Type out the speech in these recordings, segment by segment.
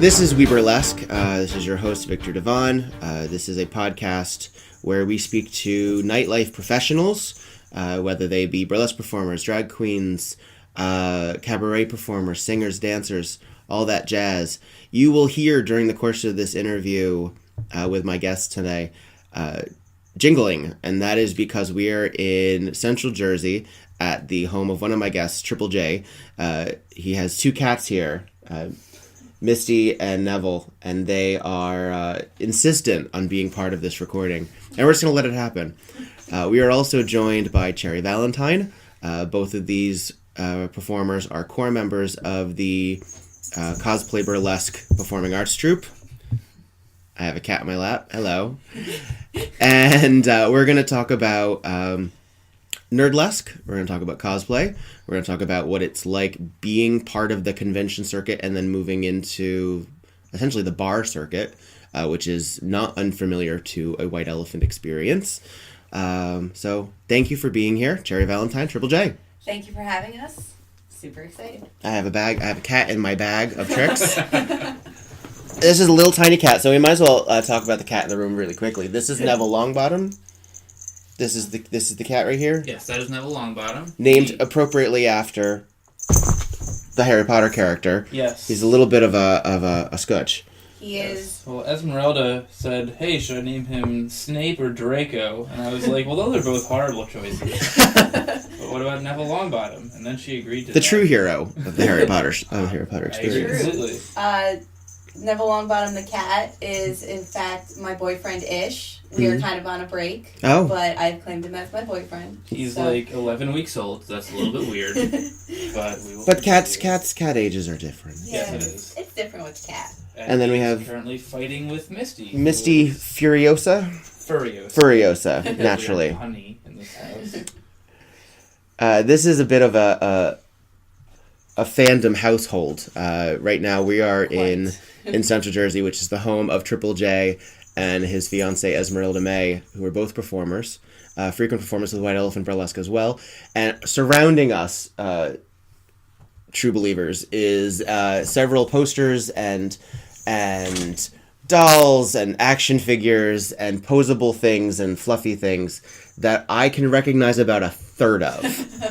This is WEBurlesque. This is your host, Victor Devon. This is a podcast where we speak to nightlife professionals, whether they be burlesque performers, drag queens, cabaret performers, singers, dancers, all that jazz. You will hear during the course of this interview with my guest today jingling, and that is because we are in Central Jersey at the home of one of my guests, Triple J. He has two cats here, Misty and Neville, and they are insistent on being part of this recording, and we're just going to let it happen. We are also joined by Cherry Valentine. Both of these performers are core members of the Cosplay Burlesque Performing Arts Troupe. I have a cat in my lap. Hello. And we're going to talk about Nerdlesque. We're going to talk about cosplay. We're going to talk about what it's like being part of the convention circuit and then moving into essentially the bar circuit, which is not unfamiliar to a white elephant experience. So thank you for being here, Cherry Valentine, Triple J. Thank you for having us. Super excited. I have a cat in my bag of tricks. This is a little tiny cat, so we might as well talk about the cat in the room really quickly. This is Neville Longbottom. This is the cat right here. Yes, that is Neville Longbottom. Named appropriately after the Harry Potter character. Yes. He's a little bit of a scotch. He is. Well, Esmeralda said, "Hey, should I name him Snape or Draco?" And I was like, "Well, those are both horrible choices." But what about Neville Longbottom? And then she agreed to The that. true hero of the Harry Potter experience. Absolutely. Neville Longbottom the cat is, in fact, my boyfriend Ish. We are kind of on a break. Oh. But I've claimed him as my boyfriend. He's like 11 weeks old, so that's a little bit weird. But cat ages are different. Yeah, Yes, it is. It's different with cat. And then we he's have currently fighting with Misty. Misty Furiosa? Furiosa. Furiosa, Because naturally. we have honey in this house. This is a bit of a fandom household. Right now we are in Central Jersey, which is the home of Triple J and his fiancée Esmeralda May, who are both performers, frequent performers with White Elephant Burlesque as well. And surrounding us, true believers, is several posters and dolls and action figures and posable things and fluffy things that I can recognize about a third of.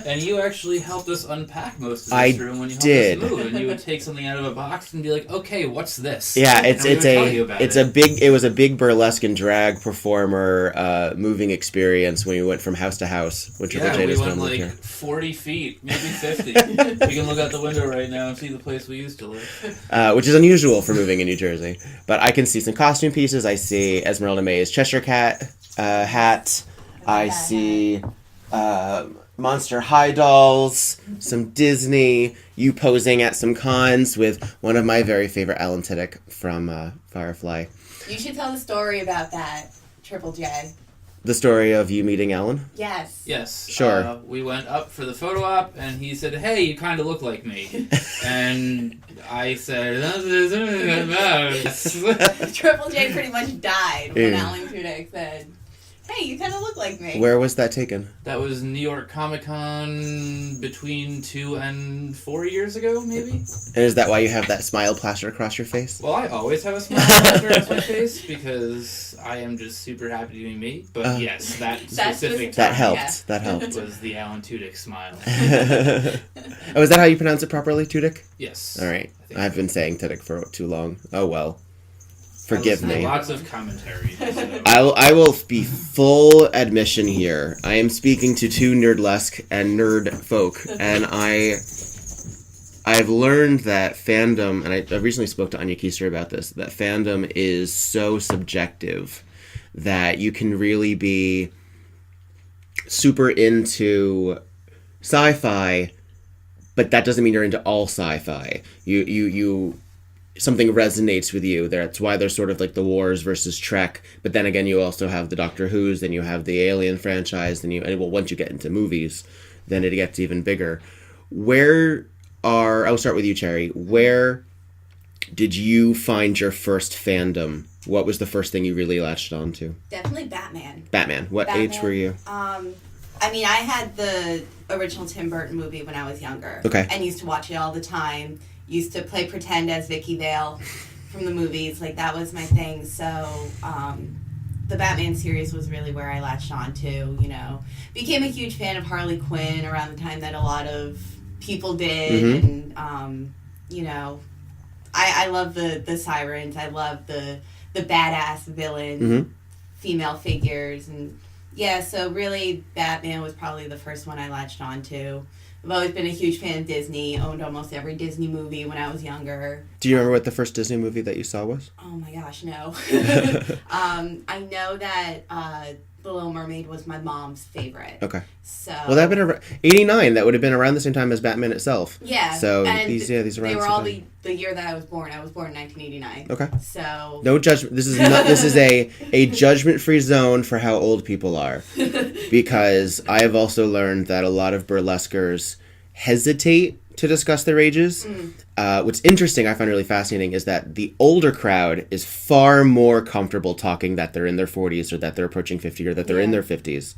And you actually helped us unpack most of this I room when you helped did. us move. And you would take something out of a box and be like, "Okay, what's this?" Yeah, And we would tell you about it was a big burlesque and drag performer moving experience when we went from house to house. When Triple J we just went lived like here. 40 feet, maybe 50. We can look out the window right now and see the place we used to live. Which is unusual for moving in New Jersey. But I can see some costume pieces. I see Esmeralda May's Cheshire Cat hat. I see Monster High dolls, some Disney, you posing at some cons with one of my very favorite Alan Tudyk from Firefly. You should tell the story about that, Triple J. The story of you meeting Alan? Yes. Yes. Sure. We went up for the photo op, and he said, "Hey, you kind of look like me." And I said, Triple J pretty much died when Alan Tudyk said, "Hey, you kind of look like me." Where was that taken? That was New York Comic Con between 2 and 4 years ago, maybe? And is that why you have that smile plastered across your face? Well, I always have a smile on my face because I am just super happy to be me. But yes, that specific That time helped. That helped. was the Alan Tudyk smile. Oh, is that how you pronounce it properly, Tudyk? Yes. All right. I think I've so. been saying Tudyk for too long. Oh, well. Forgive me. Lots of commentary. So. I will be full admission here. I am speaking to two Nerdlesque and nerd folk, and I've learned that fandom, and I recently spoke to Anya Keister about this, that fandom is so subjective that you can really be super into sci-fi, but that doesn't mean you're into all sci-fi. You something resonates with you. That's why there's sort of like the Wars versus Trek. But then again, you also have the Doctor Who's, then you have the Alien franchise, once you get into movies, then it gets even bigger. I'll start with you, Cherry. Where did you find your first fandom? What was the first thing you really latched on to? Definitely Batman. Batman. What age were you? I mean, I had the original Tim Burton movie when I was younger. Okay. And used to watch it all the time. Used to play pretend as Vicky Vale. from the movies. Like, that was my thing. So, the Batman series was really where I latched on to, you know. Became a huge fan of Harley Quinn around the time that a lot of people did. Mm-hmm. And, you know, I love the sirens. I love the badass villain female figures. And, yeah, so really Batman was probably the first one I latched on to. I've always been a huge fan of Disney. Owned almost every Disney movie when I was younger. Do you remember what the first Disney movie that you saw was? Oh my gosh, no. I know that The Little Mermaid was my mom's favorite. Okay. So. Well, that would have been 89. That would have been around the same time as Batman itself. Yeah. So and these around. They were all the year that I was born. I was born in 1989. Okay. So. No judgment. This is not. This is a judgment-free zone for how old people are, because I have also learned that a lot of burlesquers hesitate to discuss their ages. What's interesting, I find really fascinating, is that the older crowd is far more comfortable talking that they're in their 40s or that they're approaching 50 or that they're in their 50s.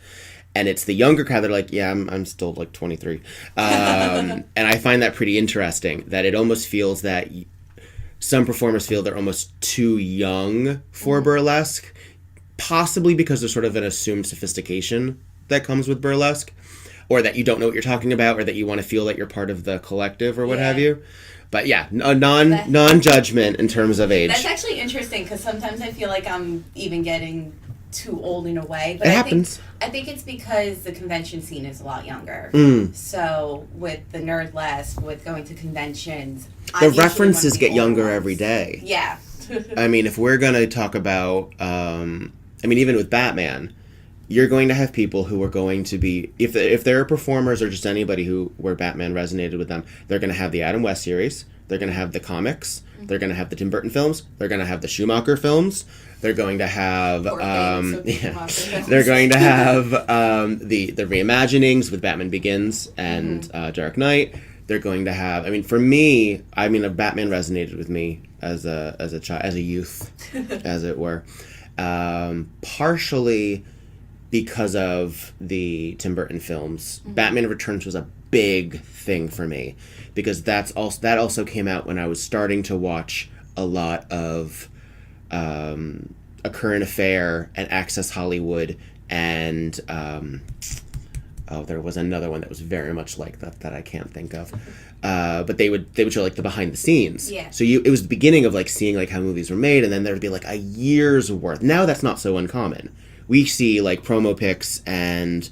And it's the younger crowd that are like, yeah, I'm still like 23. And I find that pretty interesting, that it almost feels that some performers feel they're almost too young for burlesque, possibly because there's sort of an assumed sophistication that comes with burlesque, or that you don't know what you're talking about, or that you want to feel that you're part of the collective or what have you. But yeah, non-judgment in terms of age. That's actually interesting, because sometimes I feel like I'm even getting too old in a way. But it happens. I think it's because the convention scene is a lot younger. So with the Nerdlesque, with going to conventions, the references get younger every day. Yeah. I mean, if we're going to talk about, even with Batman, you're going to have people who are going to be, if they're performers or just anybody where Batman resonated with them, they're going to have the Adam West series, they're going to have the comics, they're going to have the Tim Burton films, they're going to have the Schumacher films, they're going to have they're going to have the reimaginings with Batman Begins and Dark Knight. They're going to have, for me, Batman resonated with me as a child, as a youth, as it were, partially because of the Tim Burton films. Batman Returns was a big thing for me, because that also came out when I was starting to watch a lot of A Current Affair and Access Hollywood, and there was another one that was very much like that I can't think of. But they would show like the behind the scenes. Yeah. So it was the beginning of like seeing like how movies were made, and then there would be like a year's worth. Now that's not so uncommon. We see like promo pics and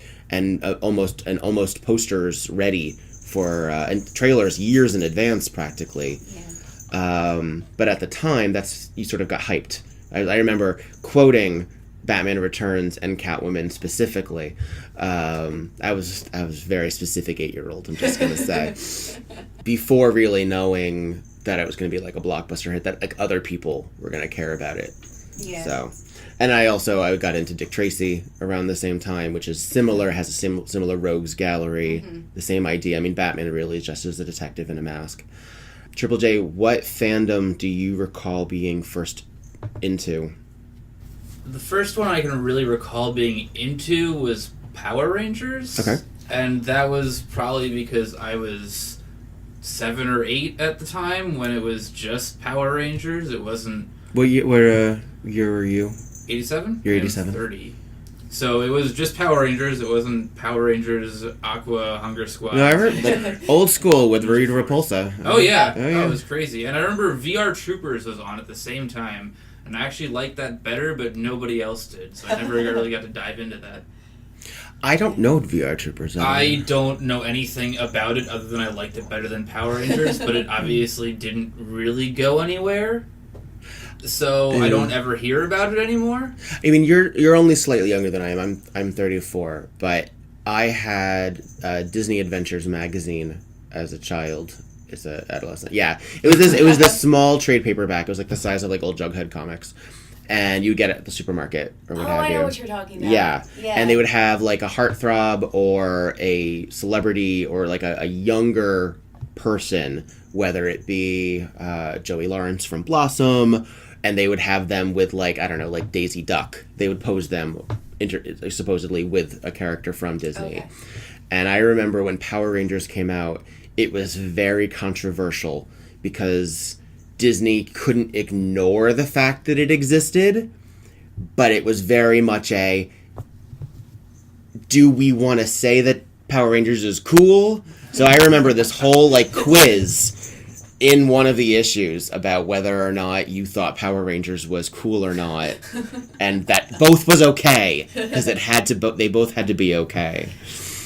almost posters ready for and trailers years in advance practically. Yeah. But at the time, you sort of got hyped. I remember quoting Batman Returns and Catwoman specifically. I was very specific 8-year-old, I'm just gonna say, before really knowing that it was gonna be like a blockbuster hit, that like other people were gonna care about it. Yeah. So, and I got into Dick Tracy around the same time, which is similar, has a similar rogues gallery, the same idea. Batman really is just as a detective in a mask. Triple J, what fandom do you recall being first into? The first one I can really recall being into was Power Rangers. Okay. And that was probably because I was 7 or 8 at the time when it was just Power Rangers. It wasn't... What year were you? 87? You're 87. 30. So it was just Power Rangers. It wasn't Power Rangers, Aqua, Hunger Squad. No, I heard old school with Rita Repulsa. Oh yeah. It was crazy. And I remember VR Troopers was on at the same time. And I actually liked that better, but nobody else did. So I never really got to dive into that. I don't know VR Troopers. I don't know anything about it other than I liked it better than Power Rangers, but it obviously didn't really go anywhere. So I don't ever hear about it anymore. You're only slightly younger than I am. I'm 34, but I had Disney Adventures magazine as a child. As an adolescent. Yeah. It was this small trade paperback. It was like the size of like old Jughead comics. And you would get it at the supermarket or what have you. I know what you're talking about. Yeah. And they would have like a heartthrob or a celebrity or like a younger person, whether it be Joey Lawrence from Blossom, and they would have them with like, I don't know, like Daisy Duck. They would pose them supposedly with a character from Disney. Okay. And I remember when Power Rangers came out, it was very controversial because Disney couldn't ignore the fact that it existed, but it was very much a, do we want to say that Power Rangers is cool? So I remember this whole, like, quiz in one of the issues about whether or not you thought Power Rangers was cool or not, and that both was okay, because they both had to be okay.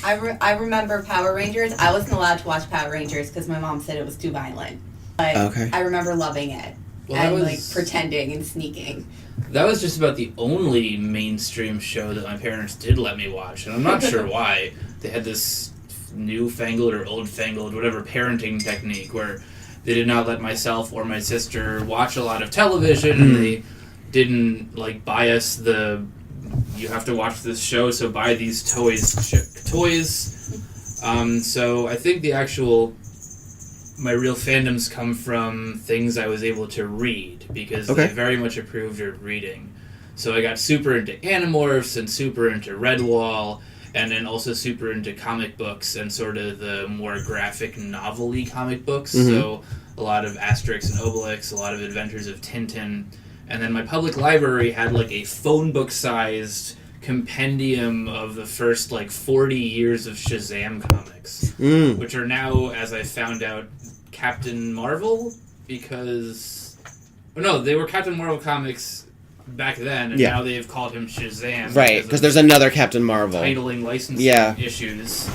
I remember Power Rangers. I wasn't allowed to watch Power Rangers because my mom said it was too violent. But Okay. I remember loving it. Well, and, like, pretending and sneaking. That was just about the only mainstream show that my parents did let me watch, and I'm not sure why. They had this newfangled or old-fangled, whatever, parenting technique where they did not let myself or my sister watch a lot of television, and they didn't, like, buy us you have to watch this show, so buy these toys. So I think my real fandoms come from things I was able to read, because they very much approved of reading. So I got super into Animorphs and super into Redwall, and then also super into comic books and sort of the more graphic novel-y comic books. So a lot of Asterix and Obelix, a lot of Adventures of Tintin. And then my public library had like a phone book-sized compendium of the first like 40 years of Shazam comics, which are now, as I found out, Captain Marvel, because... Oh, no, they were Captain Marvel comics back then, and now they've called him Shazam. Right, because there's another Captain Marvel. Titling licensing issues.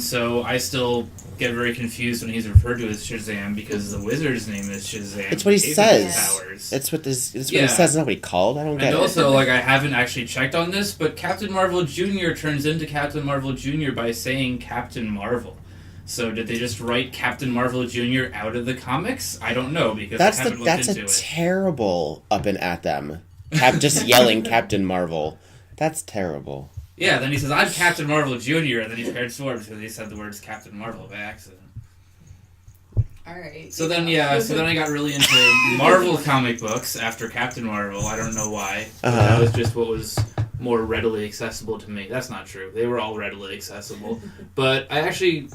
So I still get very confused when he's referred to as Shazam, because the wizard's name is Shazam. It's what he says. Powers. It's what he says. It's not what he called. I don't get it. And also, like, I haven't actually checked on this, but Captain Marvel Jr. turns into Captain Marvel Jr. by saying Captain Marvel. So did they just write Captain Marvel Jr. out of the comics? I don't know, because I haven't looked into it. That's a terrible up and at them. Just yelling Captain Marvel. That's terrible. Yeah, then he says, I'm Captain Marvel Jr., and then he transforms because he said the words Captain Marvel by accident. Alright. So then I got really into Marvel comic books after Captain Marvel. I don't know why. That was just what was more readily accessible to me. That's not true. They were all readily accessible. But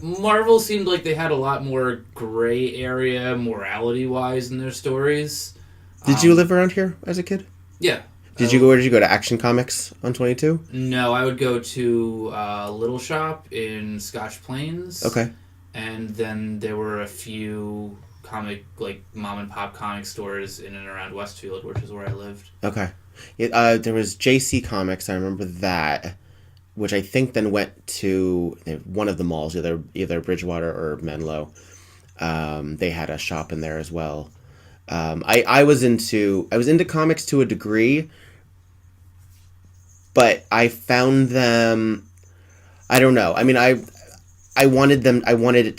Marvel seemed like they had a lot more gray area morality-wise in their stories. Did you live around here as a kid? Yeah. Where did you go to Action Comics on 22? No, I would go to Little Shop in Scotch Plains. Okay. And then there were a few mom and pop comic stores in and around Westfield, which is where I lived. Okay. There was JC Comics, I remember that, which I think then went to one of the malls, either Bridgewater or Menlo. They had a shop in there as well. I was into comics to a degree, but I found them, I don't know. I mean, I wanted it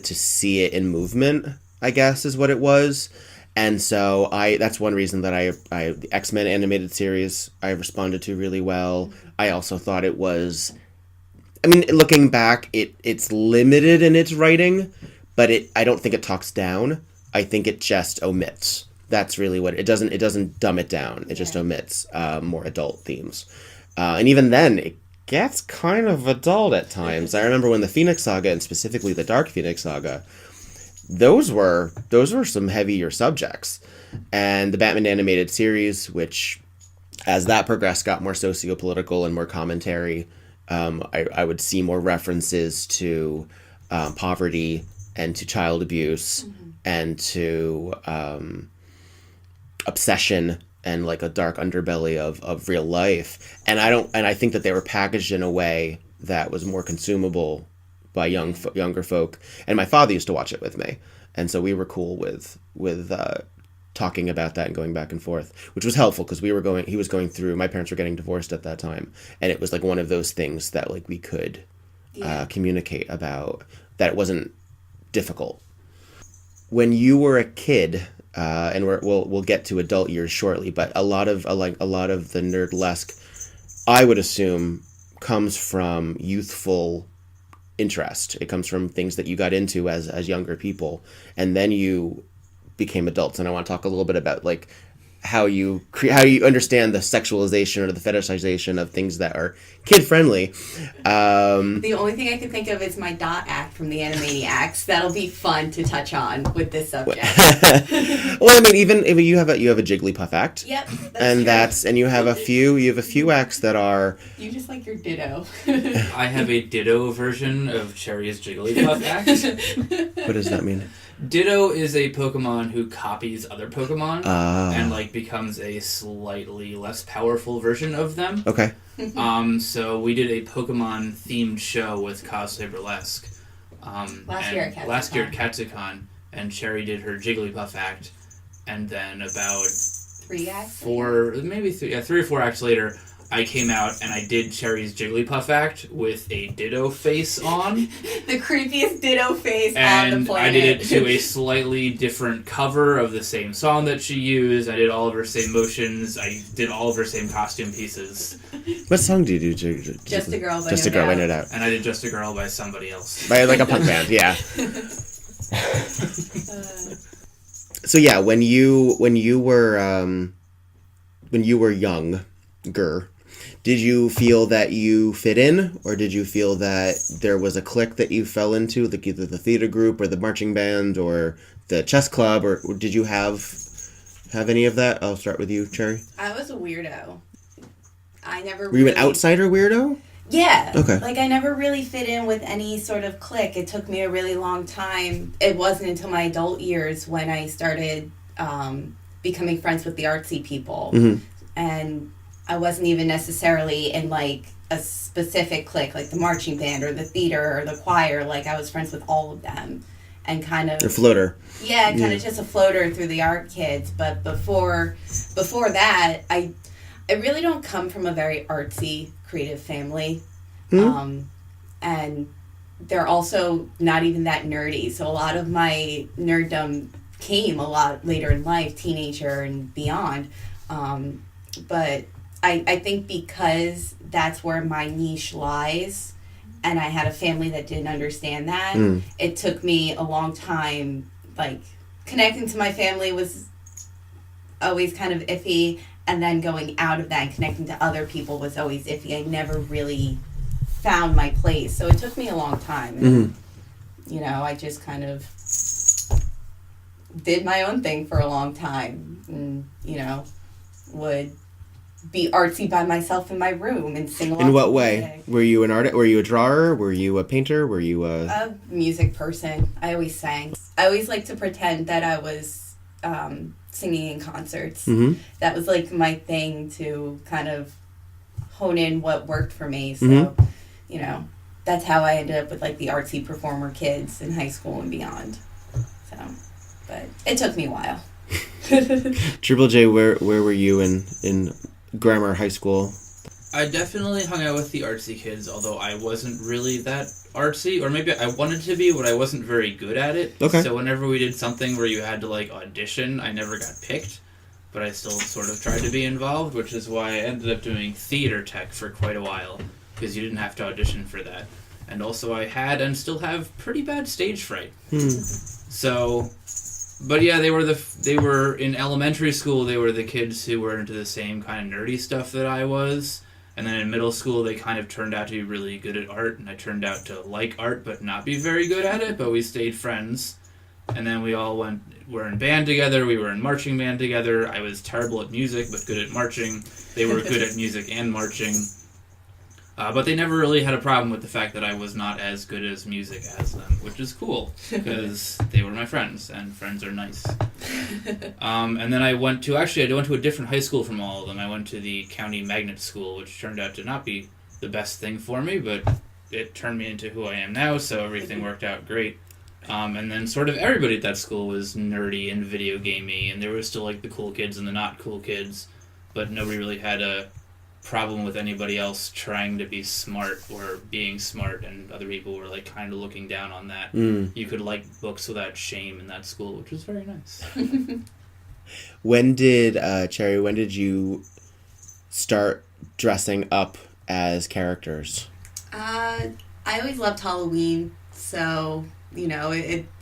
to see it in movement, I guess is what it was. And so that's one reason that the X-Men animated series I responded to really well. I also thought it was, I mean, looking back, it's limited in its writing, but I don't think it talks down. I think it just omits. That's really what it doesn't dumb it down. It just omits more adult themes. And even then, it gets kind of adult at times. I remember when the Phoenix Saga, and specifically the Dark Phoenix Saga, those were some heavier subjects. And the Batman animated series, which as that progressed got more socio-political and more commentary, I would see more references to poverty and to child abuse and to obsession and like a dark underbelly of real life. And I think that they were packaged in a way that was more consumable by younger folk. And my father used to watch it with me, and so we were cool with talking about that and going back and forth, which was helpful because he was going through, my parents were getting divorced at that time, and it was like one of those things that like we could communicate about, that it wasn't difficult. When you were a kid, and we'll get to adult years shortly, but a lot of the Nerdlesque, I would assume, comes from youthful interest. It comes from things that you got into as younger people, and then you became adults. And I want to talk a little bit about like how you understand the sexualization or the fetishization of things that are kid friendly. The only thing I can think of is my dot act from the Animaniacs. That'll be fun to touch on with this subject. Well, I mean, even if you have a Jigglypuff act. Yep, and you have a few acts that are. You just like your Ditto. I have a Ditto version of Cherry's Jigglypuff act. What does that mean? Ditto is a Pokemon who copies other Pokemon and becomes a slightly less powerful version of them. Okay. So we did a Pokemon themed show with Cosplay Burlesque. Last year at Katsucon, and Cherry did her Jigglypuff act, and then about 3 acts? 3 or 4 acts later, I came out and I did Cherry's Jigglypuff act with a Ditto face on. The creepiest Ditto face and on the planet. I did it to a slightly different cover of the same song that she used. I did all of her same motions. I did all of her same costume pieces. What song do you do? Just a Girl by Just a Girl by No Doubt. And I did Just a Girl by somebody else. By like a punk band, yeah. So yeah, when you were younger, did you feel that you fit in, or did you feel that there was a clique that you fell into, like either the theater group or the marching band or the chess club, or did you have any of that? I'll start with you, Cherry. I was a weirdo. Were you an outsider weirdo? Yeah. Okay. Like, I never really fit in with any sort of clique. It took me a really long time. It wasn't until my adult years when I started becoming friends with the artsy people. Mm-hmm. And I wasn't even necessarily in, like, a specific clique, like the marching band or the theater or the choir. Like, I was friends with all of them. And kind of... A floater. Yeah, kind of just a floater through the art kids. But before that, I really don't come from a very artsy, creative family. Mm-hmm. And they're also not even that nerdy. So a lot of my nerddom came a lot later in life, teenager and beyond. But I think because that's where my niche lies, and I had a family that didn't understand that, it took me a long time. Like, connecting to my family was always kind of iffy, and then going out of that and connecting to other people was always iffy. I never really found my place. So it took me a long time. And, I just kind of did my own thing for a long time. And, would be artsy by myself in my room and sing along. In what way? Were you an artist? Were you a drawer? Were you a painter? Were you a music person? I always sang. I always liked to pretend that I was singing in concerts. Mm-hmm. That was like my thing to kind of hone in what worked for me. So, that's how I ended up with like the artsy performer kids in high school and beyond. So, but it took me a while. Triple J, where were you in grammar, high school? I definitely hung out with the artsy kids, although I wasn't really that artsy, or maybe I wanted to be, but I wasn't very good at it. Okay. So whenever we did something where you had to like audition, I never got picked, but I still sort of tried to be involved, which is why I ended up doing theater tech for quite a while, because you didn't have to audition for that. And also I had and still have pretty bad stage fright. So... But yeah, they were in elementary school, they were the kids who were into the same kind of nerdy stuff that I was. And then in middle school, they kind of turned out to be really good at art, and I turned out to like art but not be very good at it, but we stayed friends. And then we all were in band together, we were in marching band together. I was terrible at music but good at marching. They were good at music and marching. But they never really had a problem with the fact that I was not as good as music as them, which is cool, because they were my friends, and friends are nice. And then I went to a different high school from all of them. I went to the county magnet school, which turned out to not be the best thing for me, but it turned me into who I am now, so everything worked out great. And then sort of everybody at that school was nerdy and video gamey, and there was still like the cool kids and the not cool kids, but nobody really had a problem with anybody else trying to be smart or being smart, and other people were like kind of looking down on that. You could like books without shame in that school, which was very nice. When did you start dressing up as characters? I always loved Halloween, so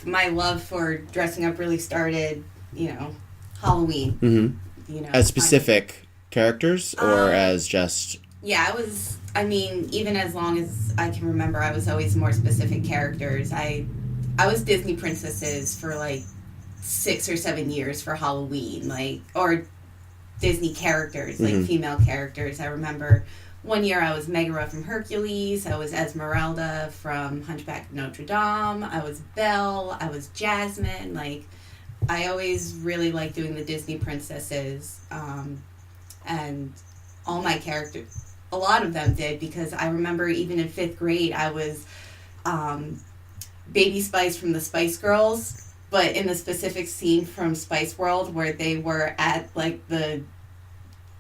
my love for dressing up really started, Halloween. As specific characters or as just... Yeah, even as long as I can remember, I was always more specific characters. I was Disney princesses for like 6 or 7 years for Halloween, or Disney characters, like female characters. I remember one year I was Megara from Hercules, I was Esmeralda from Hunchback of Notre Dame, I was Belle, I was Jasmine. I always really liked doing the Disney princesses, and all my characters, a lot of them did, because I remember even in 5th grade I was Baby Spice from the Spice Girls, but in the specific scene from Spice World where they were at like the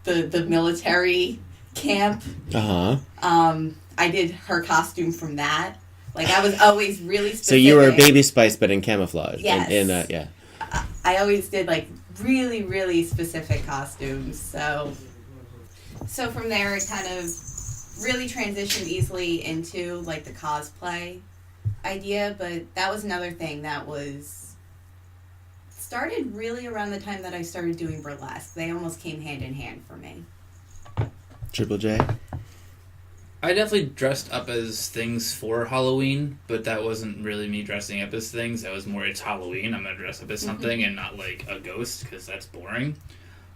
military camp. I did her costume from that. I was always really specific. So you were Baby Spice, but in camouflage. Yes. Yeah. I always did really, really specific costumes. So from there, it kind of really transitioned easily into the cosplay idea. But that was another thing that started really around the time that I started doing burlesque. They almost came hand in hand for me. Triple J? I definitely dressed up as things for Halloween, but that wasn't really me dressing up as things. That was more, it's Halloween, I'm going to dress up as something and not a ghost, because that's boring.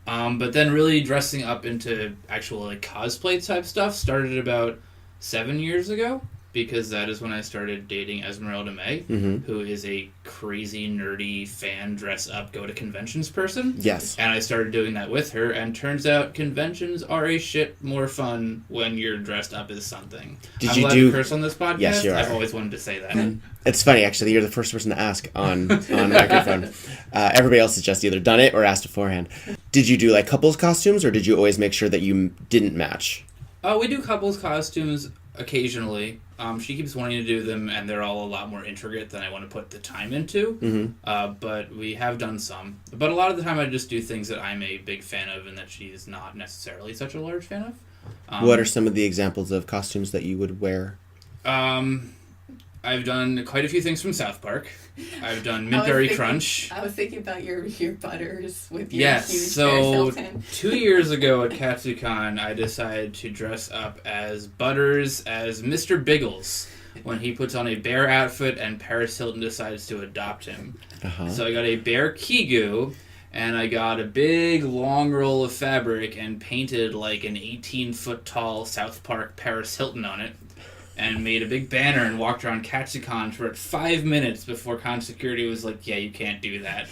But then really dressing up into actual cosplay type stuff started about 7 years ago, because that is when I started dating Esmeralda May, who is a crazy, nerdy, fan, dress-up, go-to-conventions person. Yes. And I started doing that with her, and turns out conventions are a shit more fun when you're dressed up as something. I'm allowed to curse on this podcast? Yes, you are. I've always wanted to say that. It's funny, actually. You're the first person to ask on microphone. Everybody else has just either done it or asked beforehand. Did you do couples costumes, or did you always make sure that you didn't match? We do couples costumes occasionally. She keeps wanting to do them, and they're all a lot more intricate than I want to put the time into. But we have done some. But a lot of the time I just do things that I'm a big fan of and that she's not necessarily such a large fan of. What are some of the examples of costumes that you would wear? I've done quite a few things from South Park. I've done Mint-Berry Crunch. I was thinking about your butters with your huge Paris Hilton. 2 years ago at KatsuCon, I decided to dress up as Butters as Mr. Biggles when he puts on a bear outfit and Paris Hilton decides to adopt him. So I got a bear Kigu, and I got a big long roll of fabric and painted an 18-foot-tall South Park Paris Hilton on it, and made a big banner and walked around KatsuCon for 5 minutes before con security was like, yeah, you can't do that.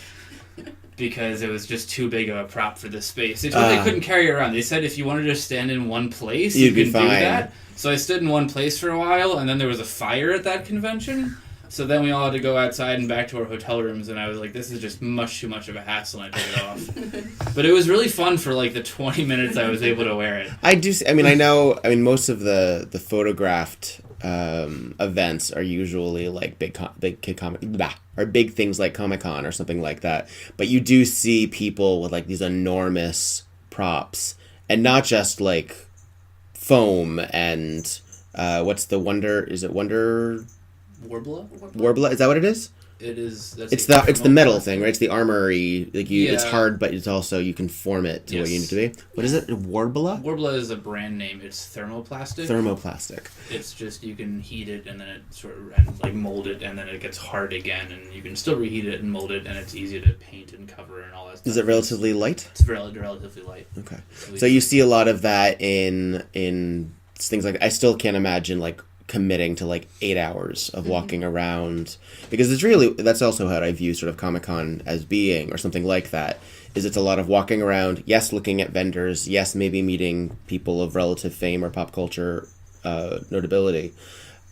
Because it was just too big of a prop for this space. They told me they couldn't carry it around. They said if you wanted to stand in one place, you could do that. So I stood in one place for a while, and then there was a fire at that convention. So then we all had to go outside and back to our hotel rooms, and I was like, this is just much too much of a hassle, and I took it off. But it was really fun for the 20 minutes I was able to wear it. I know most of the photographed events are usually big kid comic, or big things like Comic-Con or something like that. But you do see people with these enormous props, and not just foam and what's the Wonder? Is it Wonder? Warbler? Is that what it is? It is. It's the metal thing, right? It's the armory. It's hard, but it's also you can form it to what you need to be. What is it? Warbler? Warbler is a brand name. It's thermoplastic. It's just you can heat it and then it mold it, and then it gets hard again, and you can still reheat it and mold it, and it's easy to paint and cover and all that stuff. Is it relatively light? It's relatively light. Okay. So you see a lot of that in things I still can't imagine committing to 8 hours of walking around, because that's also how I view sort of Comic-Con as being, or something like that, is it's a lot of walking around, yes, looking at vendors, yes, maybe meeting people of relative fame or pop culture notability,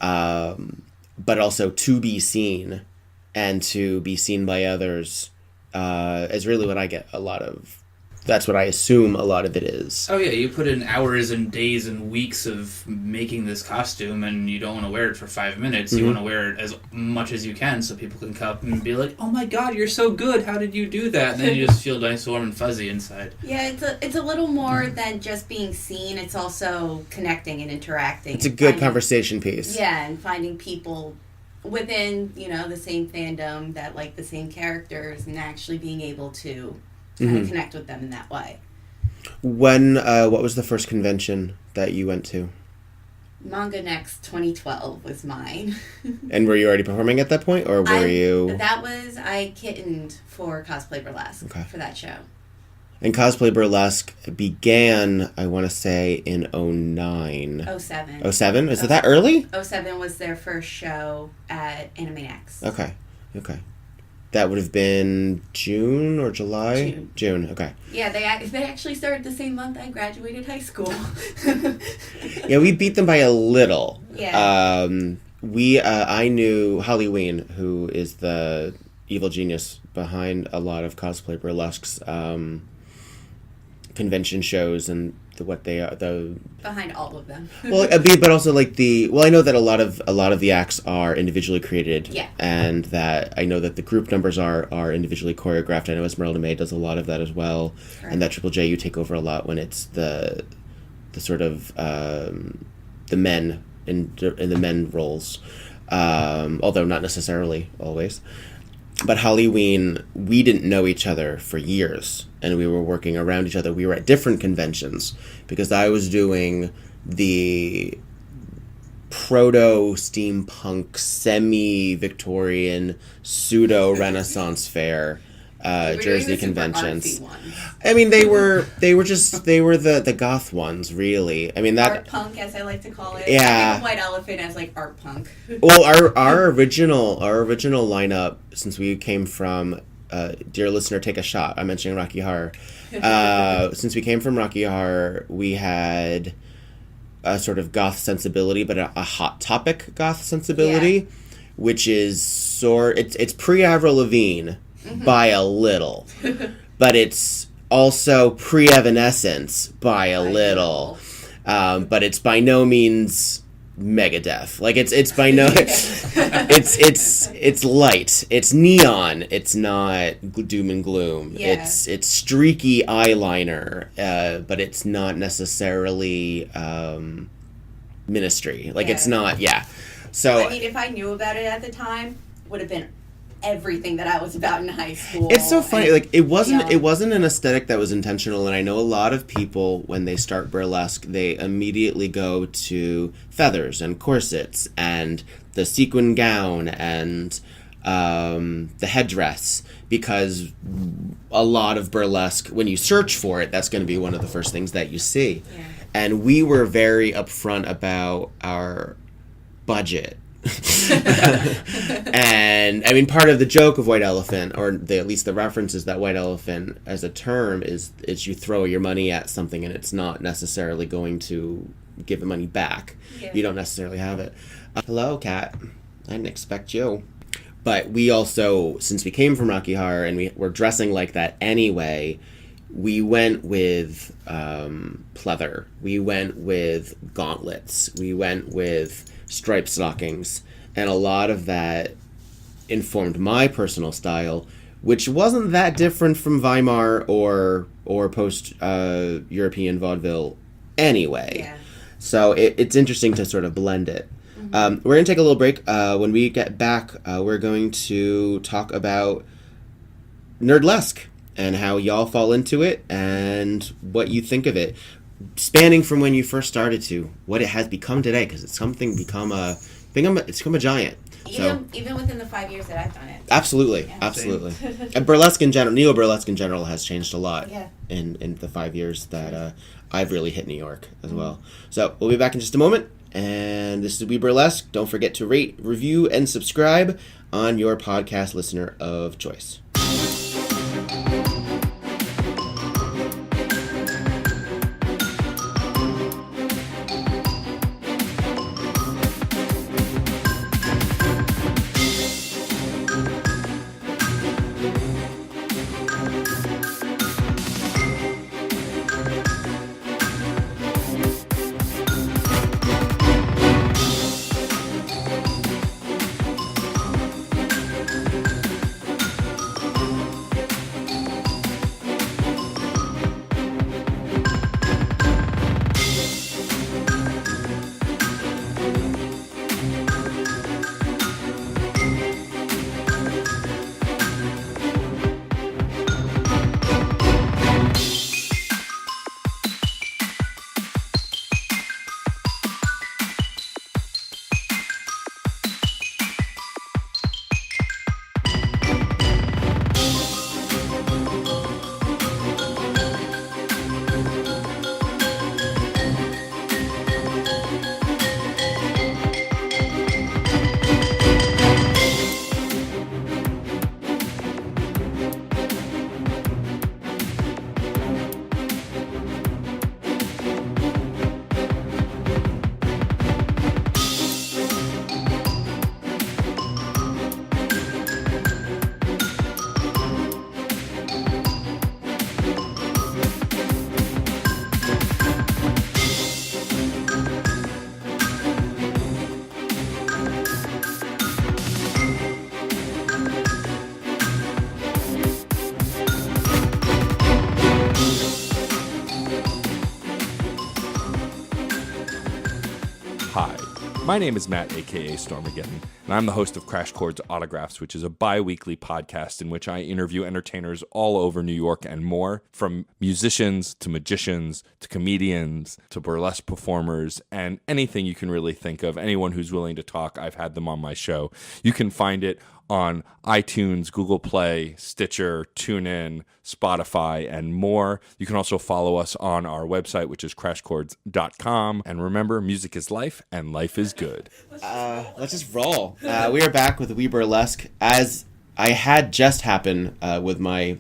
but also to be seen and to be seen by others is really what I get a lot of. That's what I assume a lot of it is. Oh yeah, you put in hours and days and weeks of making this costume, and you don't want to wear it for 5 minutes. You want to wear it as much as you can so people can come and be like, oh my god, you're so good, how did you do that? And then you just feel nice, warm, and fuzzy inside. Yeah, it's a little more than just being seen. It's also connecting and interacting. It's a good conversation piece. Yeah, and finding people within, the same fandom that like the same characters, and actually being able to kind of connect with them in that way. What was the first convention that you went to? Manga Next 2012 was mine. And were you already performing at that point, or were you? I kittened for Cosplay Burlesque for that show. And Cosplay Burlesque began, I want to say, in 09. 07. 07? Is it that early? 07 was their first show at Anime Next. Okay. That would have been June or July? June, okay. Yeah, they actually started the same month I graduated high school. Yeah, we beat them by a little. Yeah. I knew Halloween, who is the evil genius behind a lot of Cosplay Burlesque's convention shows and behind all of them. Well, but also I know that a lot of the acts are individually created. Yeah. And that I know that the group numbers are individually choreographed. I know Esmeralda May does a lot of that as well. Right. And that Triple J you take over a lot when it's the sort of the men in the men roles, although not necessarily always. But Halloween, we didn't know each other for years, and we were working around each other. We were at different conventions because I was doing the proto-steampunk, semi-Victorian, pseudo-Renaissance fair Jersey conventions. I mean, they were the goth ones, really. I mean, that art punk, as I like to call it. Yeah. I think White Elephant as like art punk. Well, our original lineup, since we came from, dear listener, take a shot. I'm mentioning Rocky Horror. Since we came from Rocky Horror, we had a sort of goth sensibility, but a hot topic goth sensibility, which is it's pre-Avril Lavigne. By a little. But it's also pre-Evanescence by a little. But it's by no means Megadeth. Like it's by no it's light. It's neon. It's not doom and gloom. Yeah. It's streaky eyeliner, but it's not necessarily Ministry. Like it's not So I mean, if I knew about it at the time, would have been everything that I was about in high school. It's so funny. Like it wasn't an aesthetic that was intentional, and I know a lot of people when they start burlesque, they immediately go to feathers and corsets and the sequin gown and the headdress, because a lot of burlesque, when you search for it, that's going to be one of the first things that you see. Yeah. And we were very upfront about our budget. And I mean, part of the joke of White Elephant, or at least the reference, is that White Elephant as a term is you throw your money at something and it's not necessarily going to give the money back. Yeah. You don't necessarily have it. Hello, Kat. I didn't expect you. But we also, since we came from Rocky Horror and we were dressing like that anyway, we went with pleather. We went with gauntlets. We went with striped stockings, and a lot of that informed my personal style, which wasn't that different from Weimar or post European vaudeville anyway. Yeah. So it's interesting to sort of blend it. Mm-hmm. We're going to take a little break. When we get back, we're going to talk about Nerdlesque and how y'all fall into it and what you think of it, spanning from when you first started to what it has become today, because it's become a giant. Even within the 5 years that I've done it. Absolutely. And burlesque in general, neo-burlesque in general, has changed a lot in the 5 years that I've really hit New York as well. So we'll be back in just a moment, and this is WEBurlesque. Don't forget to rate, review, and subscribe on your podcast listener of choice. Hi, my name is Matt, aka Stormageddon, and I'm the host of Crash Chords Autographs, which is a bi-weekly podcast in which I interview entertainers all over New York and more, from musicians to magicians to comedians to burlesque performers and anything you can really think of. Anyone who's willing to talk, I've had them on my show. You can find it on iTunes, Google Play, Stitcher, TuneIn, Spotify, and more. You can also follow us on our website, which is crashchords.com. And remember, music is life, and life is good. Let's just roll. We are back with WEBurlesque. As I had just happened with my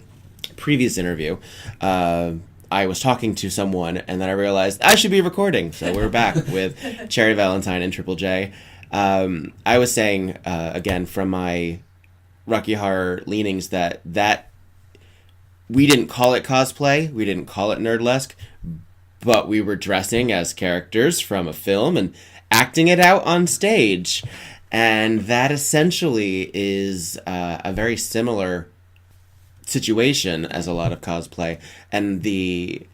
previous interview, I was talking to someone, and then I realized I should be recording. So we're back with Cherry Valentine and Triple J. I was saying, again, from my Rocky Horror leanings, that we didn't call it cosplay, we didn't call it nerdlesque, but we were dressing as characters from a film and acting it out on stage. And that essentially is a very similar situation as a lot of cosplay. And the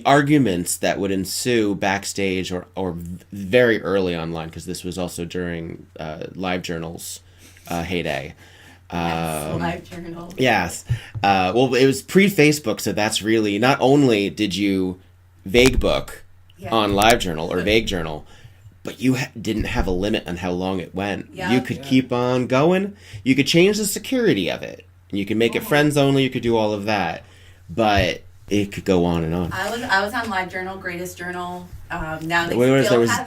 arguments that would ensue backstage or very early online, because this was also during LiveJournal's heyday. LiveJournal. Yes. Well, it was pre-Facebook, so that's really, not only did you vague book on LiveJournal or Vague Journal, but you didn't have a limit on how long it went. Yeah. You could keep on going. You could change the security of it. You could make it friends only. You could do all of that. But it could go on and on. I was on LiveJournal, Greatest Journal. Now they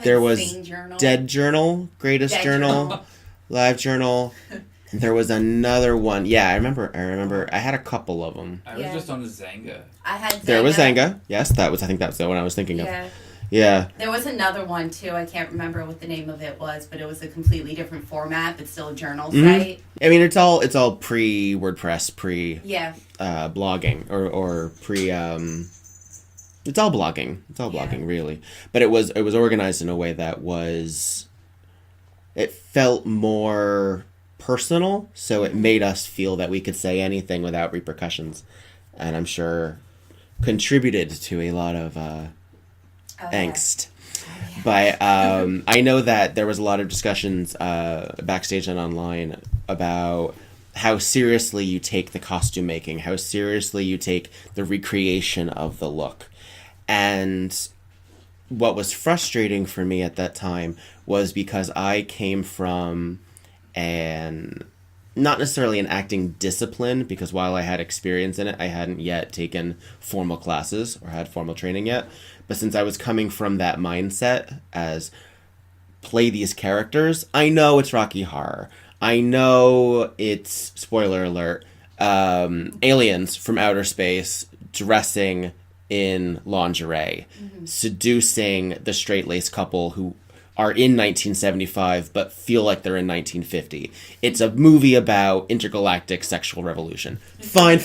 there was Insane Journal. Dead Journal, Greatest Dead Journal, LiveJournal. And there was another one. Yeah, I remember. I had a couple of them. I was just on Zanga. I had Zanga. There was Zanga. Yes, I think that's the one I was thinking of. Yeah. Yeah. There was another one too. I can't remember what the name of it was, but it was a completely different format, but still a journal site. I mean, it's all pre WordPress, pre blogging or pre. It's all blogging. It's all blogging, really. But it was organized in a way that it felt more personal, so it made us feel that we could say anything without repercussions, and I'm sure contributed to a lot of angst. But I know that there was a lot of discussions backstage and online about how seriously you take the costume making, how seriously you take the recreation of the look. And what was frustrating for me at that time was because I came from not necessarily an acting discipline, because while I had experience in it, I hadn't yet taken formal classes or had formal training yet. But since I was coming from that mindset as play these characters, I know it's Rocky Horror. I know it's, spoiler alert, aliens from outer space dressing in lingerie, seducing the straight-laced couple who are in 1975 but feel like they're in 1950. It's a movie about intergalactic sexual revolution. Fine.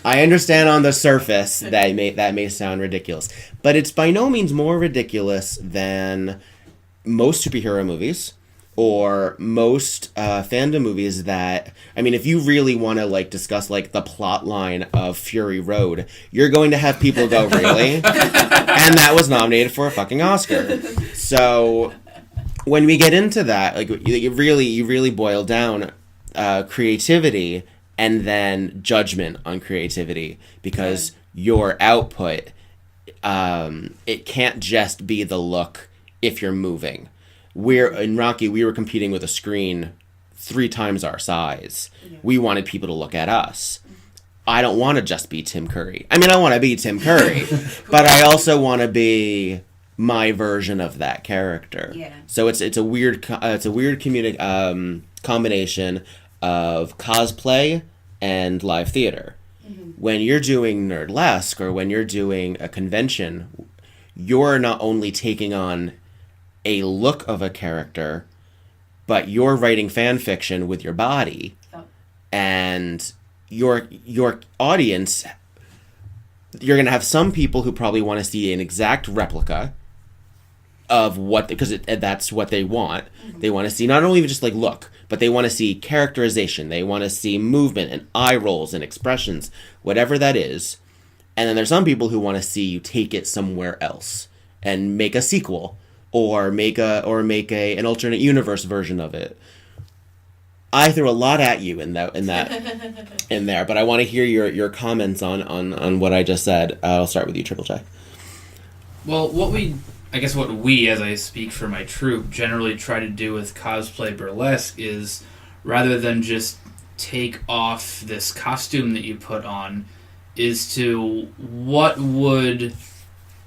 I understand on the surface that may sound ridiculous, but it's by no means more ridiculous than most superhero movies or most fandom movies that, I mean, if you really want to discuss the plot line of Fury Road, you're going to have people go, really? And that was nominated for a fucking Oscar. So when we get into that, you really boil down creativity and then judgment on creativity, because your output, it can't just be the look if you're moving. In Rocky, we were competing with a screen 3 times our size. Yeah. We wanted people to look at us. I don't want to just be Tim Curry. I mean, I want to be Tim Curry, but I also want to be my version of that character. Yeah. So it's a weird combination of cosplay and live theater. Mm-hmm. When you're doing nerdlesque or when you're doing a convention, you're not only taking on a look of a character, but you're writing fan fiction with your body, and your audience, you're going to have some people who probably want to see an exact replica of what, because that's what they want. Mm-hmm. They want to see not only just look, but they want to see characterization. They want to see movement and eye rolls and expressions, whatever that is. And then there's some people who want to see you take it somewhere else and make a sequel or make an alternate universe version of it. I threw a lot at you in there, but I want to hear your comments on what I just said. I'll start with you, Triple J. Well, what we, as I speak for my troupe, generally try to do with cosplay burlesque is, rather than just take off this costume that you put on, is to, what would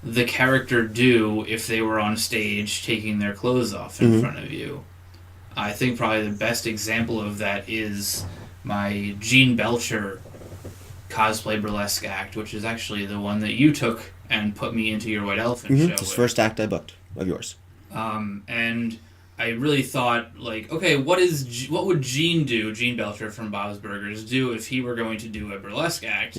the character do if they were on stage taking their clothes off in front of you? I think probably the best example of that is my Gene Belcher cosplay burlesque act, which is actually the one that you took and put me into your White Elephant show. It's the first act I booked of yours. And I really thought, like, okay, what would Gene Belcher from Bob's Burgers, do if he were going to do a burlesque act?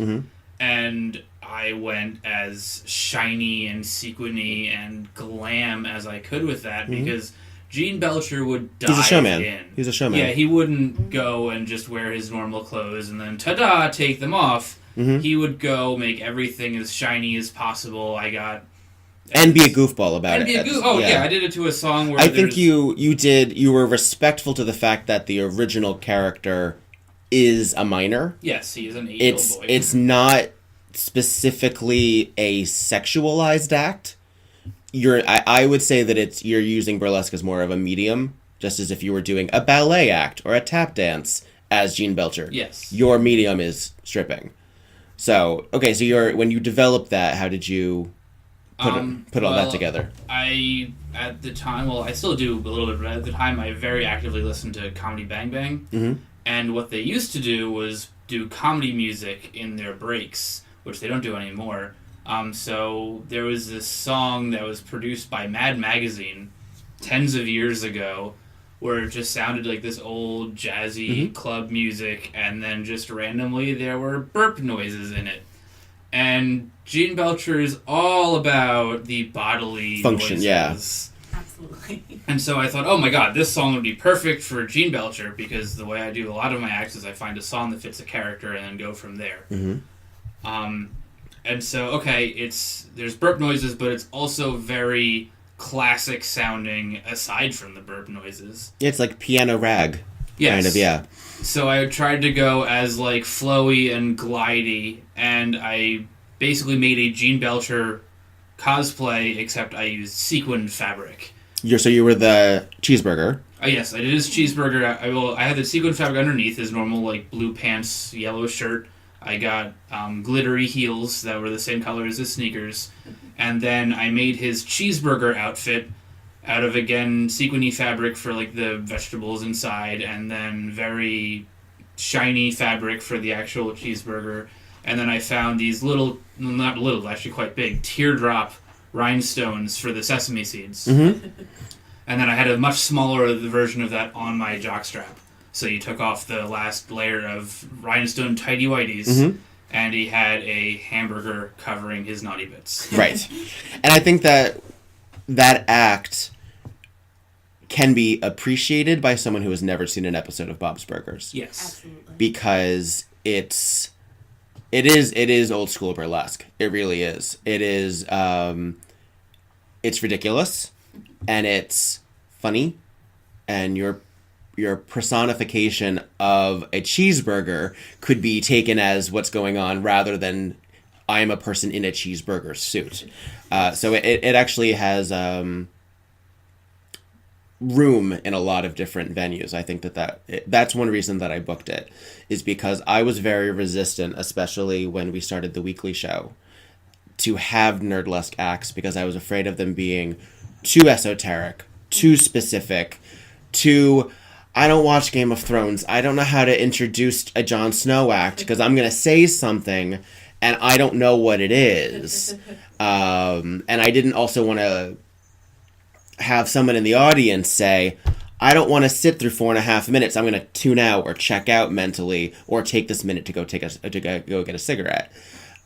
And I went as shiny and sequiny and glam as I could with that, because Gene Belcher would dive in. He's a showman. Yeah, he wouldn't go and just wear his normal clothes and then, ta-da, take them off. He would go make everything as shiny as possible. And be a goofball about it. Yeah, I did it to a song where I think you were respectful to the fact that the original character is a minor. Yes, he is an 8-year-old boy. It's not specifically a sexualized act. I would say that you're using burlesque as more of a medium, just as if you were doing a ballet act or a tap dance as Gene Belcher. Yes. Your medium is stripping. So, okay, so when you developed that, how did you put all that together? At the time, I still do a little bit, but at the time I very actively listened to Comedy Bang Bang. And what they used to do was do comedy music in their breaks, which they don't do anymore. So there was this song that was produced by Mad Magazine tens of years ago, where it just sounded like this old jazzy club music, and then just randomly there were burp noises in it. And Gene Belcher is all about the bodily function, noises. yeah. Absolutely. And so I thought, oh my god, this song would be perfect for Gene Belcher, because the way I do a lot of my acts is I find a song that fits a character and then go from there. And so, okay, there's burp noises, but it's also very classic sounding aside from the burp noises. It's like piano rag. Yes. Kind of, yeah. So I tried to go as like flowy and glidey, and I basically made a Gene Belcher cosplay, except I used sequined fabric. So you were the cheeseburger. Yes, I did his cheeseburger. I had the sequined fabric underneath his normal like blue pants, yellow shirt. I got glittery heels that were the same color as his sneakers. And then I made his cheeseburger outfit out of, again, sequiny fabric for like the vegetables inside, and then very shiny fabric for the actual cheeseburger. And then I found these not little, actually quite big, teardrop rhinestones for the sesame seeds. And then I had a much smaller version of that on my jockstrap. So you took off the last layer of rhinestone tighty-whities, and he had a hamburger covering his naughty bits. Right. And I think that act can be appreciated by someone who has never seen an episode of Bob's Burgers. Yes. Absolutely. Because it is old school burlesque. It really is. It is, it's ridiculous, and it's funny, and your personification of a cheeseburger could be taken as what's going on, rather than I am a person in a cheeseburger suit. So it actually has room in a lot of different venues. I think that's one reason that I booked it, is because I was very resistant, especially when we started the weekly show, to have nerdlesque acts, because I was afraid of them being too esoteric, too specific, too... I don't watch Game of Thrones. I don't know how to introduce a Jon Snow act, because I'm going to say something and I don't know what it is. And I didn't also want to have someone in the audience say, I don't want to sit through 4.5 minutes. I'm going to tune out or check out mentally, or take this minute to go get a cigarette.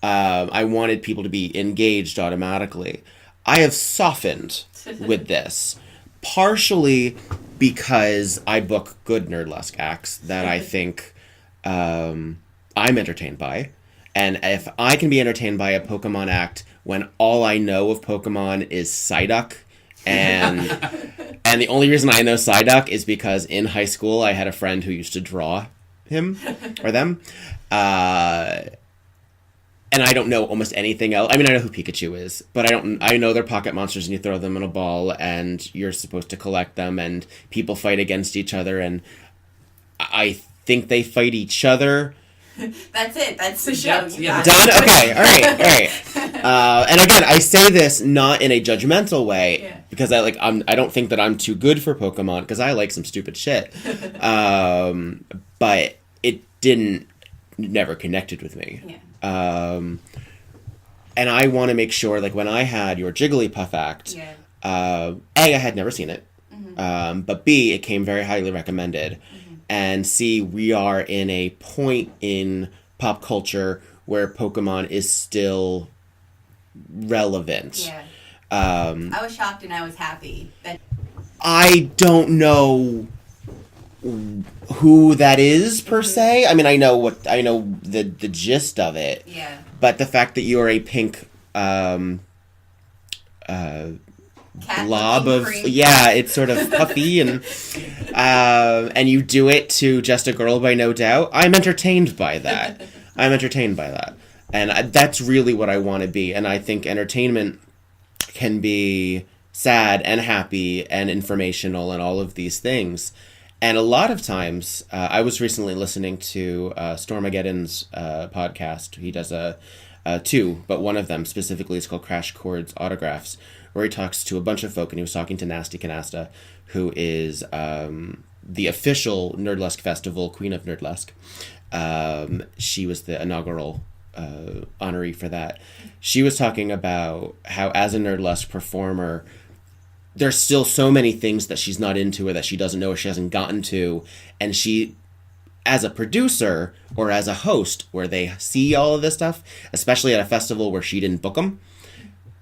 I wanted people to be engaged automatically. I have softened with this, partially because I book good nerdlesque acts that I think I'm entertained by. And if I can be entertained by a Pokemon act when all I know of Pokemon is Psyduck And and the only reason I know Psyduck is because in high school I had a friend who used to draw him or them. And I don't know almost anything else. I mean, I know who Pikachu is, but I know they're pocket monsters and you throw them in a ball and you're supposed to collect them and people fight against each other and I think they fight each other. That's it. That's the show. Yeah. Done? Okay. All right. And again, I say this not in a judgmental way because I don't think that I'm too good for Pokemon because I like some stupid shit. But it never connected with me. Yeah. And I want to make sure, like when I had your Jigglypuff act, A, I had never seen it, but B, it came very highly recommended, and C, we are in a point in pop culture where Pokemon is still relevant. Yeah. I was shocked and I was happy. I don't know who that is per se. I mean, I know the gist of it. Yeah. But the fact that you're a pink blob of cream. it's sort of puffy and you do it to Just a Girl by No Doubt. I'm entertained by that. And that's really what I want to be. And I think entertainment can be sad and happy and informational and all of these things. And a lot of times, I was recently listening to Stormageddon's podcast. He does two, but one of them specifically is called Crash Chords Autographs, where he talks to a bunch of folk, and he was talking to Nasty Canasta, who is the official Nerdlesque Festival Queen of Nerdlesque. She was the inaugural honoree for that. She was talking about how, as a Nerdlesque performer, there's still so many things that she's not into or that she doesn't know or she hasn't gotten to. And she, as a producer or as a host where they see all of this stuff, especially at a festival where she didn't book them,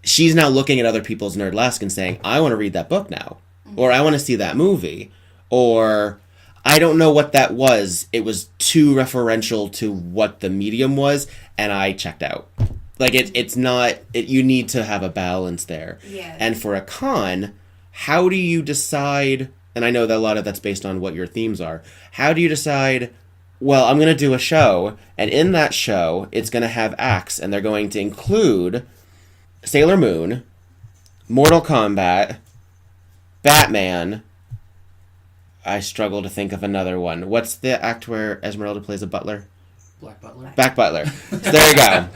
she's now looking at other people's Nerdlesque and saying, I want to read that book now. Or I want to see that movie. Or I don't know what that was. It was too referential to what the medium was and I checked out. Like it's not, you need to have a balance there. Yeah. And for a con, how do you decide, and I know that a lot of that's based on what your themes are, how do you decide, well, I'm going to do a show, and in that show, it's going to have acts, and they're going to include Sailor Moon, Mortal Kombat, Batman, I struggle to think of another one. What's the act where Esmeralda plays a butler? Black Butler. So there you go.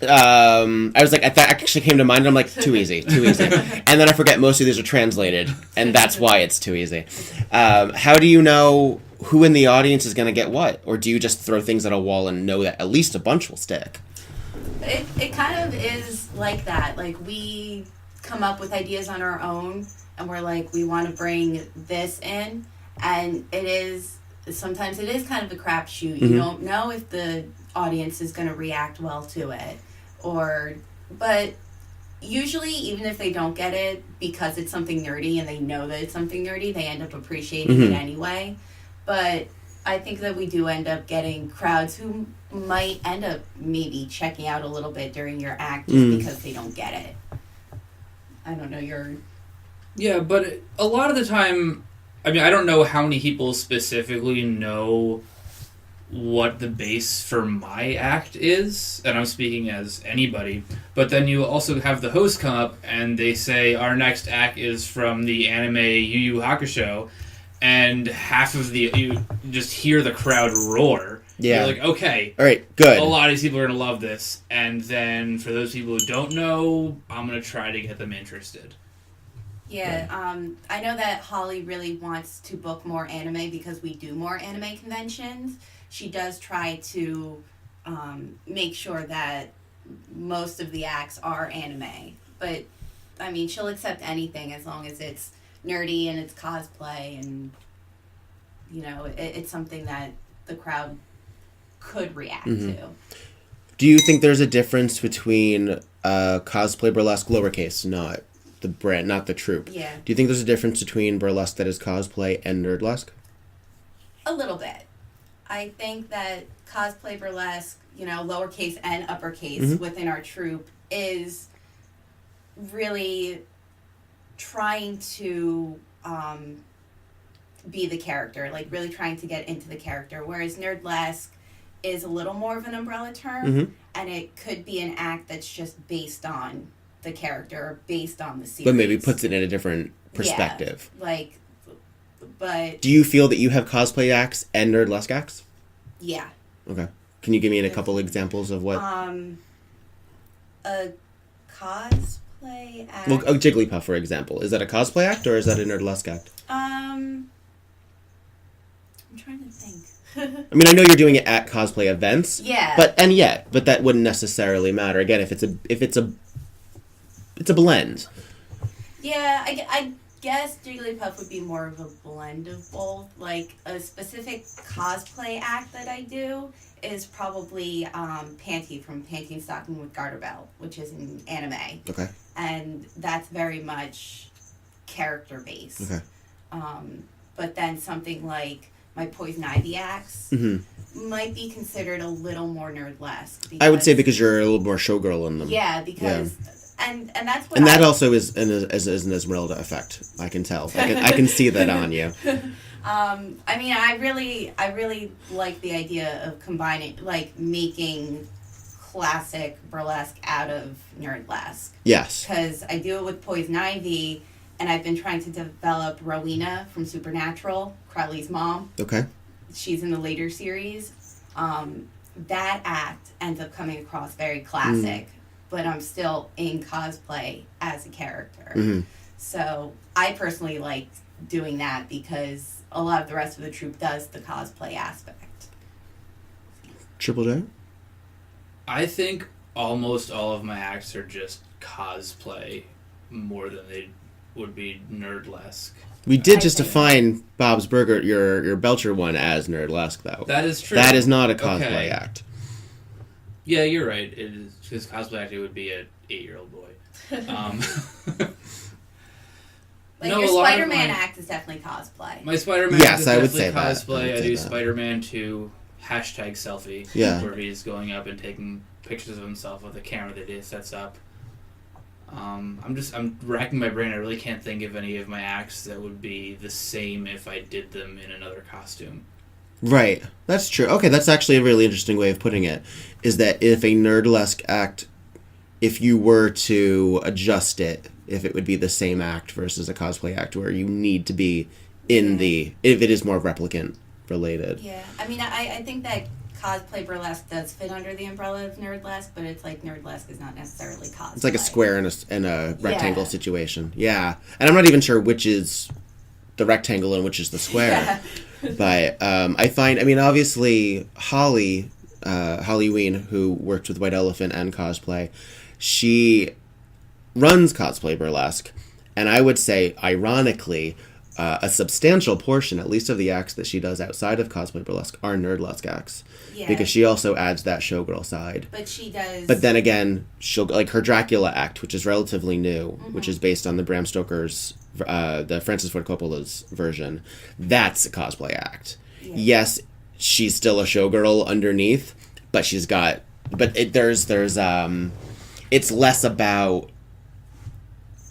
I was like, that actually came to mind, and I'm like, too easy. And then I forget most of these are translated, and that's why it's too easy. How do you know who in the audience is going to get what? Or do you just throw things at a wall and know that at least a bunch will stick? It kind of is like that. Like, we come up with ideas on our own, and we're like, we want to bring this in, and sometimes it is kind of a crapshoot. You don't know if the audience is going to react well to it, but usually, even if they don't get it because it's something nerdy and they know that it's something nerdy, they end up appreciating it anyway. But I think that we do end up getting crowds who might end up maybe checking out a little bit during your act just because they don't get it. I don't know, Yeah, but a lot of the time, I mean, I don't know how many people specifically know what the base for my act is, and I'm speaking as anybody, but then you also have the host come up and they say, our next act is from the anime Yu Yu Hakusho, and you just hear the crowd roar. Yeah. You're like, okay. All right, good. A lot of these people are going to love this, and then for those people who don't know, I'm going to try to get them interested. Yeah, I know that Holly really wants to book more anime because we do more anime conventions. She does try to make sure that most of the acts are anime. But, I mean, she'll accept anything as long as it's nerdy and it's cosplay and, you know, it's something that the crowd could react to. Do you think there's a difference between cosplay burlesque, lowercase, not the brand, not the troupe? Yeah. Do you think there's a difference between burlesque that is cosplay and nerdlesque? A little bit. I think that cosplay burlesque, you know, lowercase and uppercase within our troupe is really trying to be the character, like really trying to get into the character, whereas Nerdlesque is a little more of an umbrella term, and it could be an act that's just based on the character or based on the series. But maybe puts it in a different perspective. Yeah, but... Do you feel that you have cosplay acts and Nerdlesque acts? Yeah. Okay. Can you give me a couple examples of what... A cosplay act... Well, Jigglypuff, for example. Is that a cosplay act or is that a Nerdlesque act? I'm trying to think. I mean, I know you're doing it at cosplay events. Yeah. But that wouldn't necessarily matter. Again, if it's a blend. Yeah, I guess Jigglypuff would be more of a blend of both. Like, a specific cosplay act that I do is probably Panty from Panty and Stocking with Garter Belt, which is an anime. Okay. And that's very much character-based. Okay. But then something like my Poison Ivy acts might be considered a little more Nerdlesque. I would say because you're a little more showgirl in them. Yeah, because... Yeah. And that's what. And that also is an Esmeralda effect. I can tell. I can see that on you. I mean, I really like the idea of combining, like, making classic burlesque out of Nerdlesque. Yes. Because I do it with Poison Ivy, and I've been trying to develop Rowena from Supernatural, Crowley's mom. Okay. She's in the later series. That act ends up coming across very classic. But I'm still in cosplay as a character. So I personally like doing that because a lot of the rest of the troupe does the cosplay aspect. Triple J? I think almost all of my acts are just cosplay more than they would be Nerdlesque. We did just define Bob's Burger, your Belcher one, as Nerdlesque, though. That is true. That is not a cosplay act. Yeah, you're right. It is, because cosplay actually would be an 8-year-old boy. Like, your Spider-Man act is definitely cosplay. My Spider-Man act is definitely cosplay. I do Spider-Man 2 #selfie, where he's going up and taking pictures of himself with a camera that he sets up. I'm racking my brain. I really can't think of any of my acts that would be the same if I did them in another costume. Right. That's true. Okay, that's actually a really interesting way of putting it, is that if a Nerdlesque act, if you were to adjust it, if it would be the same act versus a cosplay act where you need to be in if it is more replicant related. Yeah. I mean, I think that cosplay burlesque does fit under the umbrella of Nerdlesque, but it's like Nerdlesque is not necessarily cosplay. It's like a square and a rectangle situation. Yeah. And I'm not even sure which is the rectangle and which is the square. Yeah. But I find, I mean, obviously, Holly Ween, who worked with White Elephant and cosplay, she runs cosplay burlesque, and I would say, ironically, a substantial portion, at least of the acts that she does outside of cosplay burlesque, are Nerdlesque acts. Yeah. Because she also adds that showgirl side. But she does... But then again, she'll, like, her Dracula act, which is relatively new, which is based on the Bram Stoker's, the Francis Ford Coppola's version, that's a cosplay act. Yeah. Yes, she's still a showgirl underneath, but she's got... But there's it's less about...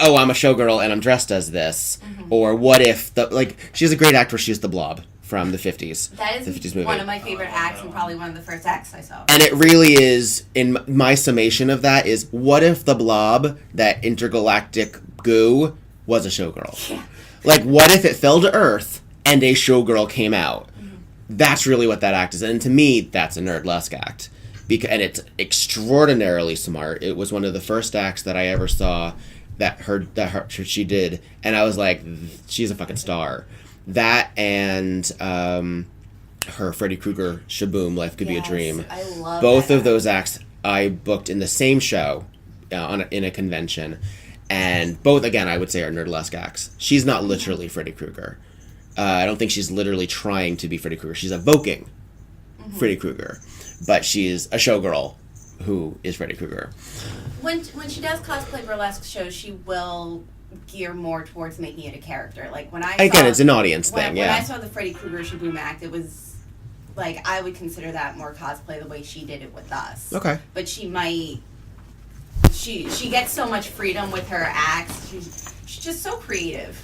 oh, I'm a showgirl and I'm dressed as this. Or what if she has a great act where she's the Blob from the 50s. That is the 50s movie. One of my favorite acts and probably one of the first acts I saw. And it really is, in my summation of that, is what if the Blob, that intergalactic goo, was a showgirl? Yeah. Like, what if it fell to Earth and a showgirl came out? That's really what that act is. And to me, that's a Nerdlesque act. And it's extraordinarily smart. It was one of the first acts that I ever saw that she did, and I was like, she's a fucking star. That and her Freddy Krueger Shaboom, Life Could Be a Dream. I love both that of those acts I booked in the same show in a convention, and both, again, I would say are Nerdlesque acts. She's not literally Freddy Krueger. I don't think she's literally trying to be Freddy Krueger. She's evoking Freddy Krueger, but she's a showgirl who is Freddy Krueger. When she does cosplay burlesque shows, she will gear more towards making it a character. Like when it's an audience thing. When I saw the Freddy Krueger Shaboom act, it was like I would consider that more cosplay the way she did it with us. Okay. But she gets so much freedom with her acts. she's just so creative.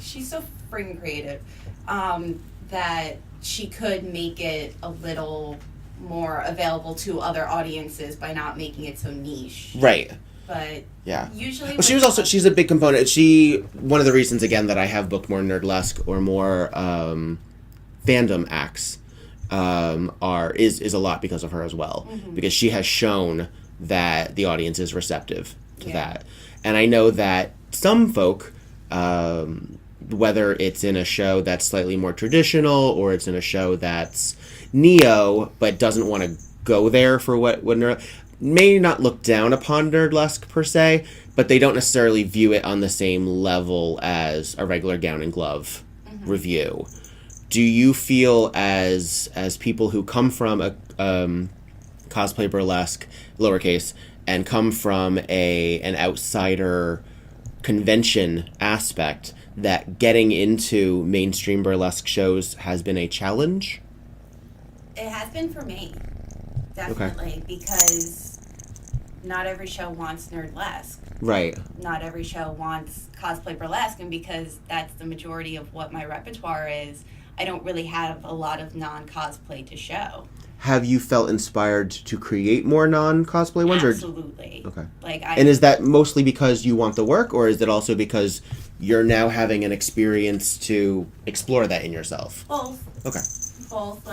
She's so freaking creative that she could make it a little more available to other audiences by not making it so niche. Right. But yeah, usually... Well, she's a big component. One of the reasons, again, that I have booked more Nerdlesque or more fandom acts is a lot because of her as well. Mm-hmm. Because she has shown that the audience is receptive to that. And I know that some folk, whether it's in a show that's slightly more traditional or it's in a show that's neo but doesn't want to go there for what may not look down upon Nerdlesque per se, but they don't necessarily view it on the same level as a regular gown and glove review. Do you feel as people who come from a cosplay burlesque, lowercase, and come from an outsider convention aspect, that getting into mainstream burlesque shows has been a challenge? It has been for me, definitely, because not every show wants Nerdlesque. Right. Not every show wants cosplay burlesque, and because that's the majority of what my repertoire is, I don't really have a lot of non-cosplay to show. Have you felt inspired to create more non-cosplay ones? Absolutely. Okay. And is that mostly because you want the work, or is it also because you're now having an experience to explore that in yourself? Both. Okay. Both.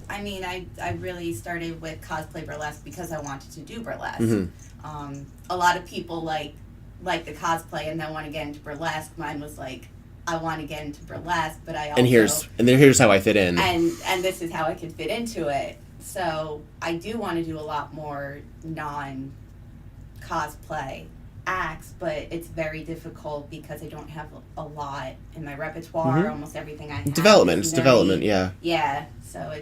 I mean, I really started with cosplay burlesque because I wanted to do burlesque. Mm-hmm. A lot of people like the cosplay and then want to get into burlesque. Mine was like, I want to get into burlesque, but I also... And here's how I fit in. And this is how I could fit into it. So I do want to do a lot more non-cosplay acts, but it's very difficult because I don't have a lot in my repertoire. Mm-hmm. Almost everything I have. Development, yeah. Yeah, so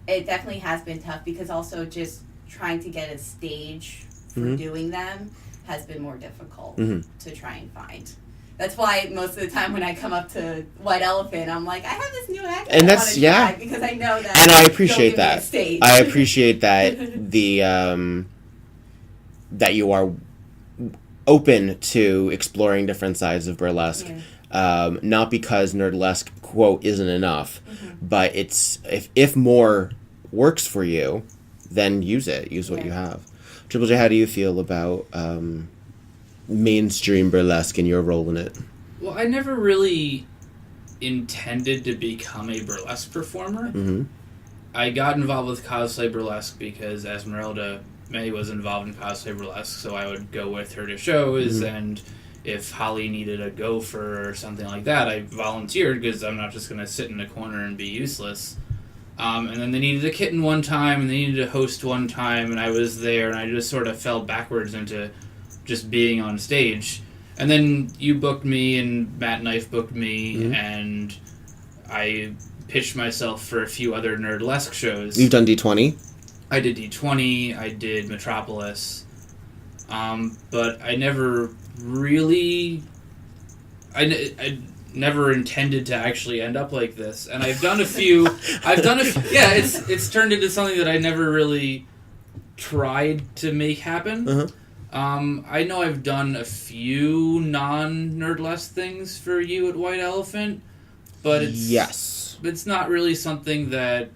it definitely has been tough because also just trying to get a stage for doing them has been more difficult to try and find. That's why most of the time when I come up to White Elephant, I'm like, I have this new act, and that's because I know that. And I appreciate that. I appreciate that that you are open to exploring different sides of burlesque. Yeah. Not because Nerdlesque quote isn't enough, but it's if more works for you, then use it. Use what you have. Triple J, how do you feel about mainstream burlesque and your role in it? Well, I never really intended to become a burlesque performer. Mm-hmm. I got involved with cosplay burlesque because Esmeralda May was involved in cosplay burlesque, so I would go with her to shows, and if Holly needed a gopher or something like that, I volunteered because I'm not just going to sit in a corner and be useless. And then they needed a kitten one time, and they needed a host one time, and I was there, and I just sort of fell backwards into just being on stage. And then you booked me, and Matt Knife booked me, and I pitched myself for a few other Nerdlesque shows. You've done D20? I did D20, I did Metropolis, but I never really... I never intended to actually end up like this. And I've done a few... Yeah, it's turned into something that I never really tried to make happen. Uh-huh. I know I've done a few non-Nerdlesque things for you at White Elephant, but it's not really something that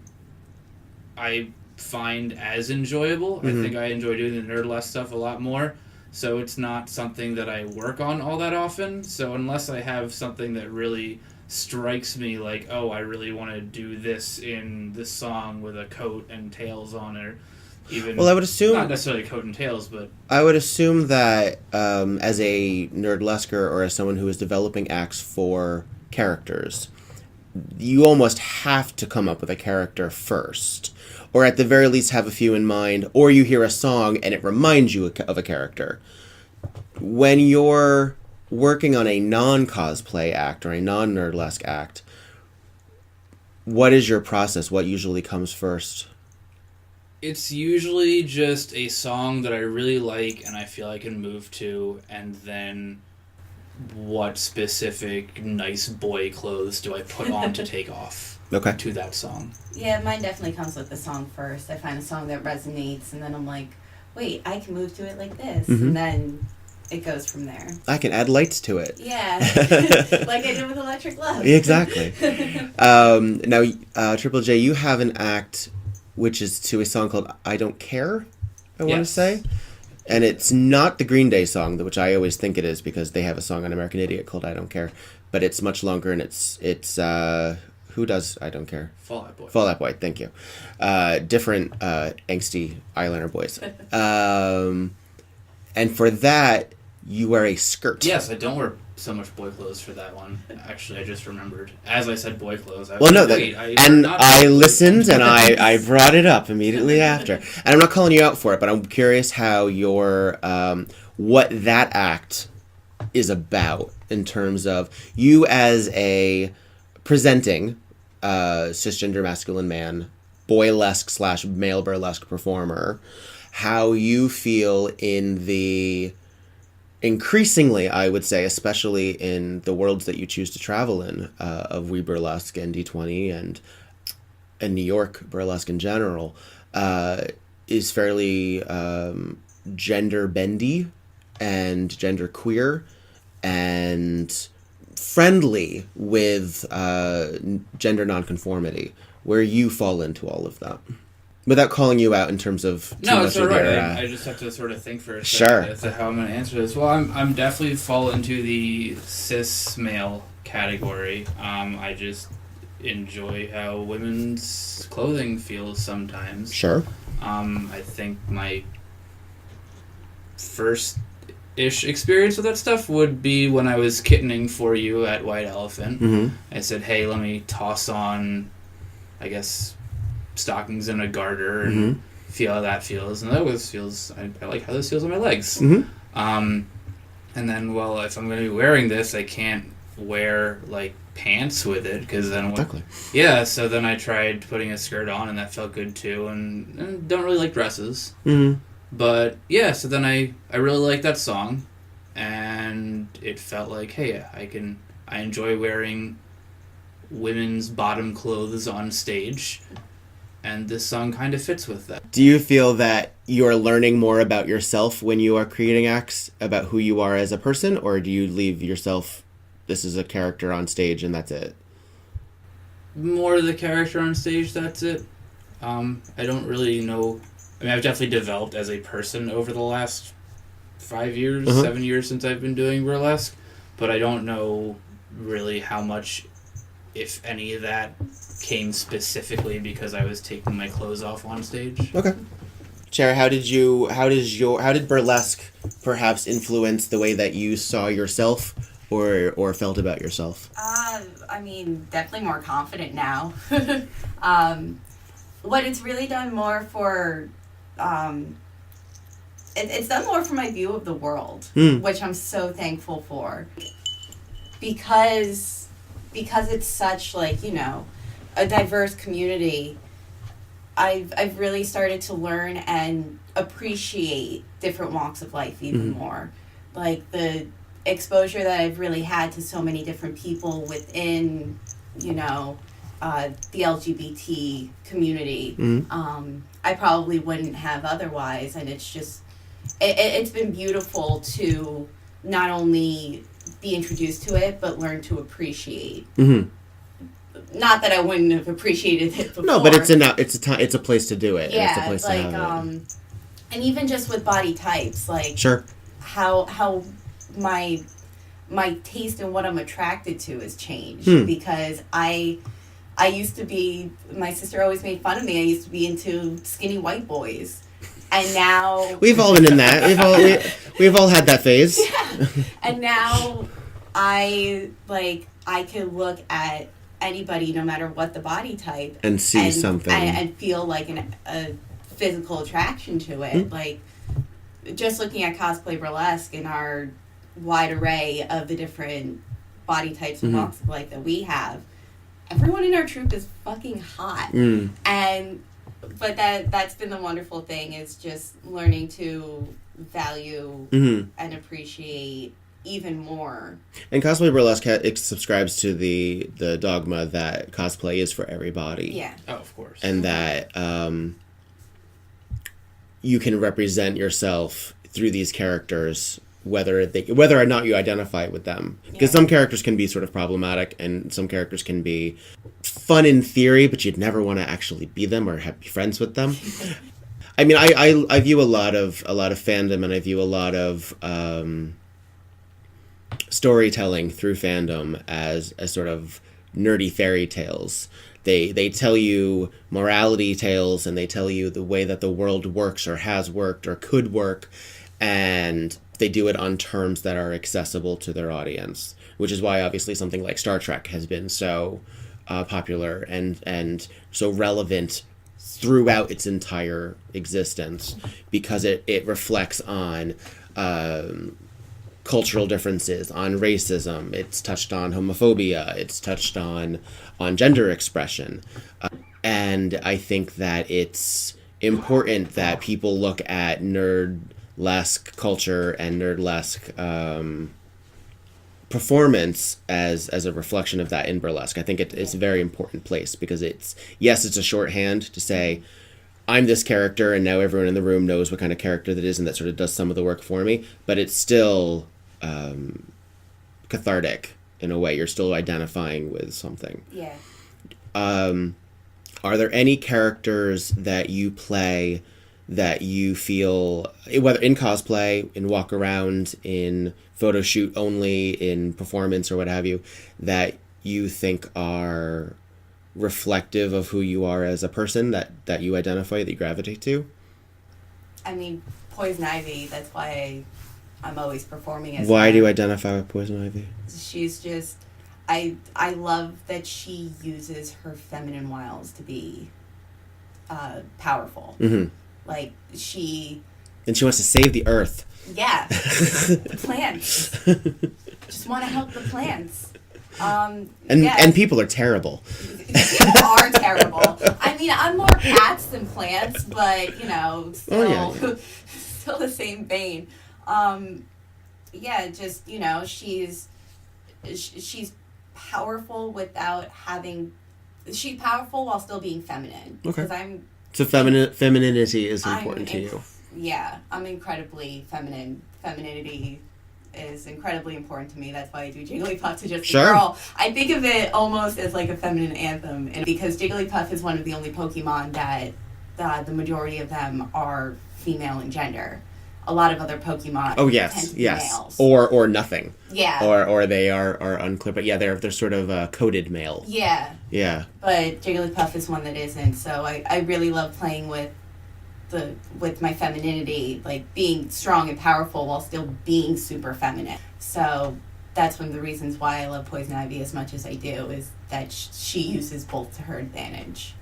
I find as enjoyable. I think I enjoy doing the Nerdlesque stuff a lot more, so it's not something that I work on all that often. So unless I have something that really strikes me like, oh, I really want to do this in this song with a coat and tails on it, even, well, I would assume not necessarily coat and tails, but I would assume that as a Nerdlesquer or as someone who is developing acts for characters, you almost have to come up with a character first, or at the very least have a few in mind, or you hear a song and it reminds you of a character. When you're working on a non-cosplay act or a non-Nerdlesque act, what is your process? What usually comes first? It's usually just a song that I really like and I feel I can move to, and then what specific nice boy clothes do I put on to take off to that song. Yeah, mine definitely comes with the song first. I find a song that resonates, and then I'm like, wait, I can move to it like this. And then it goes from there. I can add lights to it. Yeah, like I did with Electric Love. Exactly. Now, Triple J, you have an act which is to a song called I Don't Care, I want to say. And it's not the Green Day song, which I always think it is because they have a song on American Idiot called I Don't Care. But it's much longer, and it's who does I Don't Care? Fall Out Boy. Fall Out Boy, thank you. Different angsty eyeliner boys. And for that, you wear a skirt. Yes, I don't wear so much boy clothes for that one. Actually, I just remembered. As I said boy clothes, I listened and I brought it up immediately after. And I'm not calling you out for it, but I'm curious how your what that act is about in terms of you as a presenting cisgender masculine man, boylesque / male burlesque performer, how you feel in the increasingly, I would say, especially in the worlds that you choose to travel in, of WEBurlesque and D20 and New York burlesque in general, is fairly gender bendy and gender queer and friendly with gender nonconformity, where you fall into all of that. Without calling you out in terms of it's all right. I just have to sort of think for a second as to how I'm going to answer this. Well, I'm definitely fall into the cis male category. I just enjoy how women's clothing feels sometimes. Sure. I think my first-ish experience with that stuff would be when I was kittening for you at White Elephant. Mm-hmm. I said, hey, let me toss on, I guess, stockings and a garter and feel how that feels, and that always feels I like how this feels on my legs. And then, well, if I'm going to be wearing this, I can't wear like pants with it because then so then I tried putting a skirt on and that felt good too, and don't really like dresses. But yeah, so then I really like that song, and it felt like, hey, I enjoy wearing women's bottom clothes on stage. And this song kind of fits with that. Do you feel that you're learning more about yourself when you are creating acts, about who you are as a person, or do you leave yourself, this is a character on stage and that's it? More the character on stage, that's it. I don't really know. I mean, I've definitely developed as a person over the last 5 years, 7 years since I've been doing burlesque, but I don't know really how much, if any of that, came specifically because I was taking my clothes off on stage. Okay. Cherry, how did burlesque perhaps influence the way that you saw yourself or felt about yourself? I mean, definitely more confident now. What it's really done more for, it's done more for my view of the world, which I'm so thankful for. Because it's such, like, you know, a diverse community, I've really started to learn and appreciate different walks of life even more. Like, the exposure that I've really had to so many different people within, you know, the LGBT community, I probably wouldn't have otherwise. And it's just, it's been beautiful to not only be introduced to it, but learn to appreciate. Not that I wouldn't have appreciated it before. No, but it's a place to do it. Yeah, it's a place like, to have it. And even just with body types, like, sure, how my taste and what I'm attracted to has changed because I used to be, my sister always made fun of me. I used to be into skinny white boys, and now we've all been in that. We've all had that phase. Yeah, and now I can look at anybody, no matter what the body type, and see something and feel like a physical attraction to it. Like, just looking at cosplay burlesque and our wide array of the different body types and walks of life that we have, everyone in our troupe is fucking hot. But that's been the wonderful thing, is just learning to value and appreciate even more. And cosplay burlesque it subscribes to the dogma that cosplay is for everybody. Yeah. Oh, of course. And that you can represent yourself through these characters whether or not you identify with them. Because some characters can be sort of problematic, and some characters can be fun in theory, but you'd never want to actually be them or be friends with them. I mean, I view a lot of fandom, and I view a lot of storytelling through fandom as sort of nerdy fairy tales. They tell you morality tales, and they tell you the way that the world works or has worked or could work, and they do it on terms that are accessible to their audience, which is why obviously something like Star Trek has been so popular and so relevant throughout its entire existence, because it reflects on cultural differences, on racism. It's touched on homophobia. It's touched on gender expression. And I think that it's important that people look at nerdlesque culture and nerdlesque performance as a reflection of that in burlesque. I think it's a very important place, because it's a shorthand to say, I'm this character, and now everyone in the room knows what kind of character that is, and that sort of does some of the work for me. But it's still cathartic in a way. You're still identifying with something. Yeah. Are there any characters that you play that you feel, whether in cosplay, in walk around, in photo shoot only, in performance or what have you, that you think are reflective of who you are as a person, that you identify, that you gravitate to? I mean, Poison Ivy, that's why I'm always performing as Why her. do you identify with Poison Ivy? She's just, I love that she uses her feminine wiles to be powerful. Mm-hmm. Like, And she wants to save the earth. Yeah. The plants. Just want to help the plants. And people are terrible. People are terrible. I mean, I'm more cats than plants, but, still, still the same vein. Just, she's powerful without having... She's powerful while still being feminine. Okay. Because So femininity is important to you. Yeah, I'm incredibly feminine. Femininity is incredibly important to me. That's why I do Jigglypuff to just a girl. I think of it almost as like a feminine anthem, and because Jigglypuff is one of the only Pokemon that the majority of them are female in gender. A lot of other Pokemon tend to be males. Or nothing. Yeah. Or they are unclear, but yeah, they're sort of coded male. Yeah. Yeah. But Jigglypuff is one that isn't, so I really love playing with my femininity, like being strong and powerful while still being super feminine. So that's one of the reasons why I love Poison Ivy as much as I do, is that she uses both to her advantage.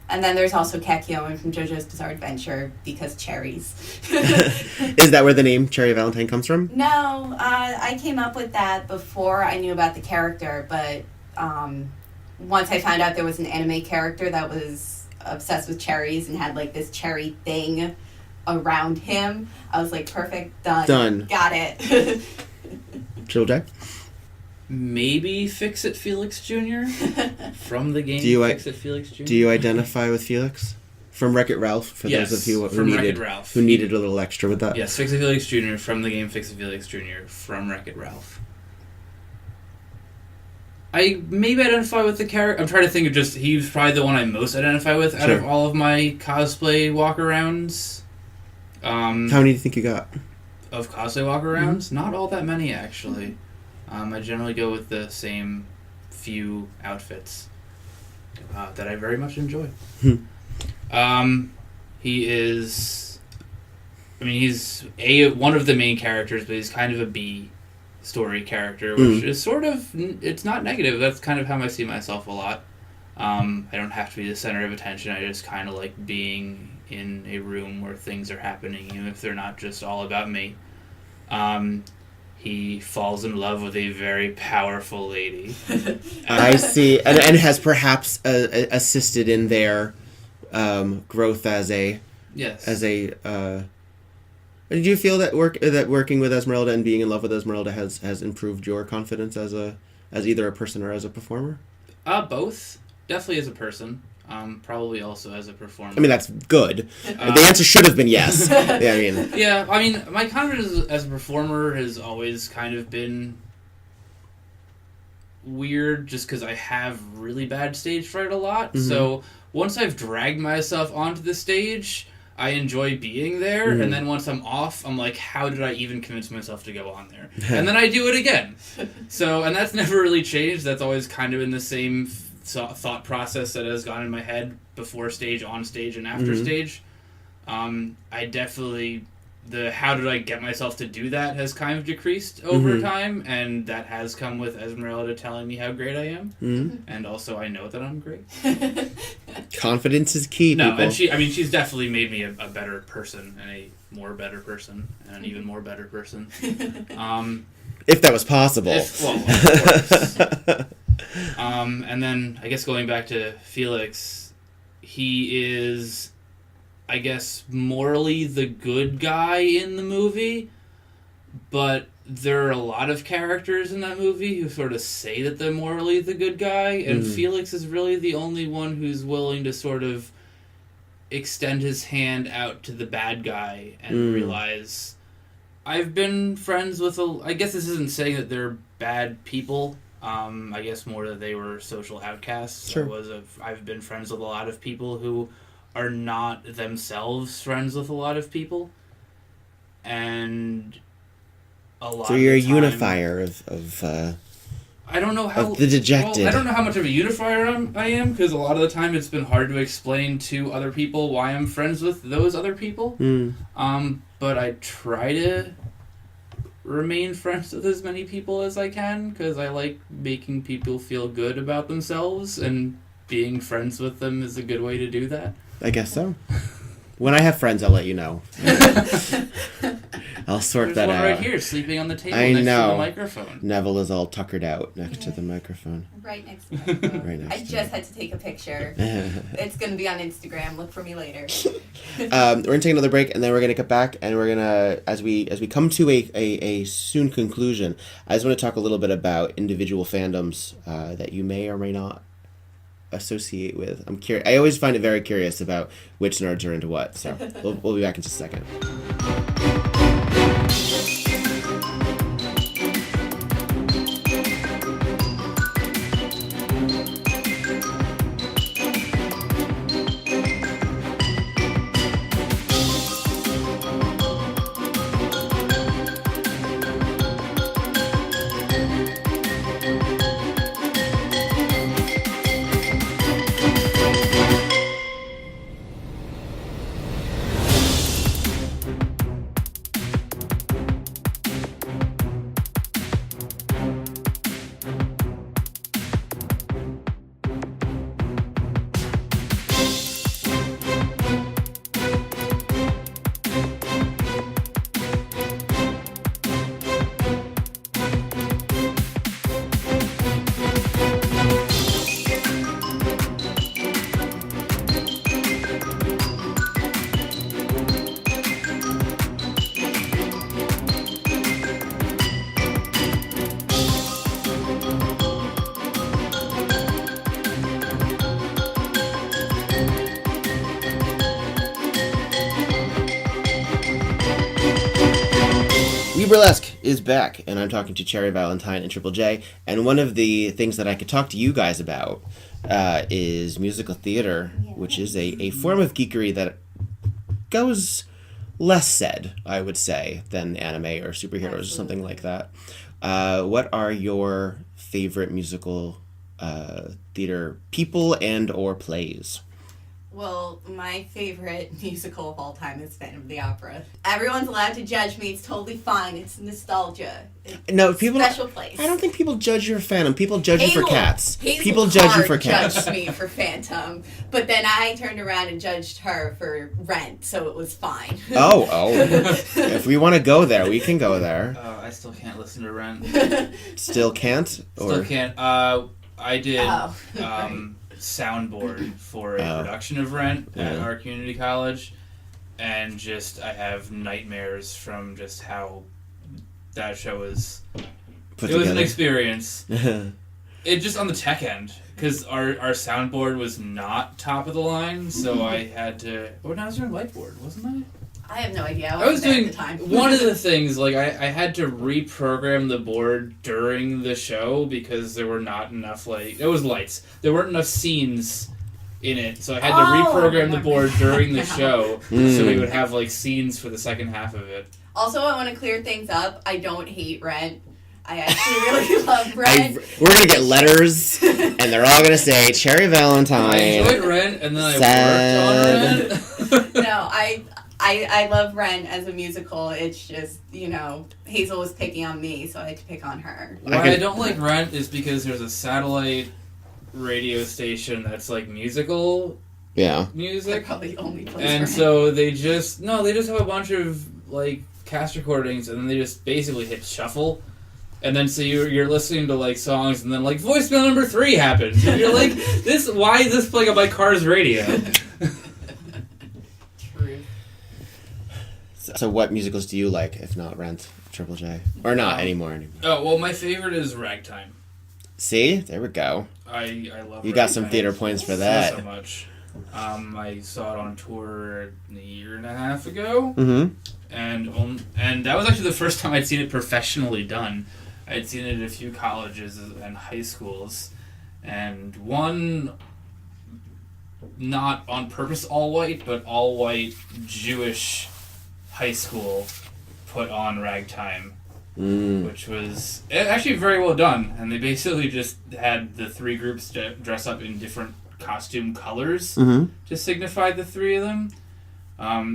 And then there's also Kakyoin from JoJo's Bizarre Adventure, because cherries. Is that where the name Cherry Valentine comes from? No, I came up with that before I knew about the character, but once I found out there was an anime character that was obsessed with cherries and had like this cherry thing around him, I was like, perfect, done. Got it. Triple J? Maybe Fix-It Felix Jr. from the game Fix-It Felix Jr. Do you identify with Felix? From Wreck-It Ralph, for those of you who needed a little extra with that? Yes, Fix-It Felix Jr. from the game Fix-It Felix Jr. from Wreck-It Ralph. I maybe identify with the character. I'm trying to think of he's probably the one I most identify with out of all of my cosplay walkarounds. How many do you think you got? Of cosplay walkarounds? Mm-hmm. Not all that many, actually. I generally go with the same few outfits that I very much enjoy. He is... I mean, he's one of the main characters, but he's kind of a B story character, which is sort of... It's not negative. That's kind of how I see myself a lot. I don't have to be the center of attention. I just kind of like being in a room where things are happening, even if they're not just all about me. He falls in love with a very powerful lady. I see, and has perhaps assisted in their growth as a... Yes. Did you feel that working with Esmeralda and being in love with Esmeralda has improved your confidence as either a person or as a performer? Both. Definitely as a person. Probably also as a performer. I mean, that's good. The answer should have been yes. Yeah, I mean, my confidence as a performer has always kind of been weird, just because I have really bad stage fright a lot. Mm-hmm. So once I've dragged myself onto the stage, I enjoy being there, and then once I'm off, I'm like, how did I even convince myself to go on there? And then I do it again. And that's never really changed. That's always kind of in the same thought process that has gone in my head before stage, on stage, and after stage. I definitely... how did I get myself to do that has kind of decreased over time, and that has come with Esmeralda telling me how great I am, and also I know that I'm great. Confidence is key, no, people. And she's definitely made me a better person, and a more better person, and an even more better person. If that was possible. Of course. And then, I guess going back to Felix, he is... I guess, morally the good guy in the movie, but there are a lot of characters in that movie who sort of say that they're morally the good guy, and Felix is really the only one who's willing to sort of extend his hand out to the bad guy and realize, I've been friends with I guess this isn't saying that they're bad people, I guess more that they were social outcasts. Sure. I've been friends with a lot of people who are not themselves friends with a lot of people, and a lot. So you're of the time, a unifier of I don't know how of the dejected. Well, I don't know how much of a unifier I am, because a lot of the time it's been hard to explain to other people why I'm friends with those other people. But I try to remain friends with as many people as I can, because I like making people feel good about themselves, and being friends with them is a good way to do that. I guess so. When I have friends, I'll let you know. I'll sort that out. There's one right here, sleeping on the table I next know. to the microphone. Neville is all tuckered out next to the microphone. Right next to the microphone. Right next I to just had to take a picture. It's going to be on Instagram. Look for me later. We're going to take another break, and then we're going to get back, and we're going to, as we come to a soon conclusion, I just want to talk a little bit about individual fandoms that you may or may not associate with. I'm curious. I always find it very curious about which nerds are into what. So we'll be back in just a second. WEBurlesque is back, and I'm talking to Cherry, Valentine, and Triple J. And one of the things that I could talk to you guys about is musical theater, which is a form of geekery that goes less said, I would say, than anime or superheroes or something like that. What are your favorite musical theater people and or plays? Well, my favorite musical of all time is Phantom of the Opera. Everyone's allowed to judge me. It's totally fine. It's nostalgia. It's special place. I don't think people judge you for Phantom. People judge you for Cats. Hazel people judge you for Cats. Cats. Judged me for Phantom, but then I turned around and judged her for Rent, so it was fine. Oh. If we want to go there, we can go there. I still can't listen to Rent. Still can't? Still can't. I did soundboard for a production of Rent at our community college, and I have nightmares from just how that show was. It was an experience. It just on the tech end, because our soundboard was not top of the line, so I had to... Oh, no, I was doing whiteboard, wasn't I? I have no idea. I was there doing at the time. one of the things, like I had to reprogram the board during the show because there were not enough, like, it was lights. There weren't enough scenes in it, so I had to reprogram the board during the show so we would have, like, scenes for the second half of it. Also, I want to clear things up. I don't hate Rent. I actually really love Rent. We're going to get letters, and they're all going to say, Cherry Valentine. I enjoyed Rent, and then I worked on Rent. No, I love Rent as a musical. It's just, Hazel was picking on me, so I had to pick on her. Why I don't like Rent is because there's a satellite radio station that's like musical music. They're probably the only place. And so they just have a bunch of like cast recordings, and then they just basically hit shuffle. And then so you're listening to like songs, and then like voicemail number 3 happens, and you're like, why is this playing on my car's radio? So what musicals do you like, if not Rent, Triple J? Or not anymore? Oh, well, my favorite is Ragtime. See? There we go. I love You Ragtime. got some theater points for that. So much. I saw it on tour a year and a half ago. Mm-hmm. And that was actually the first time I'd seen it professionally done. I'd seen it at a few colleges and high schools. And one, not on purpose all white, but all white Jewish high school put on Ragtime, which was actually very well done. And they basically just had the 3 groups dress up in different costume colors to signify the 3 of them.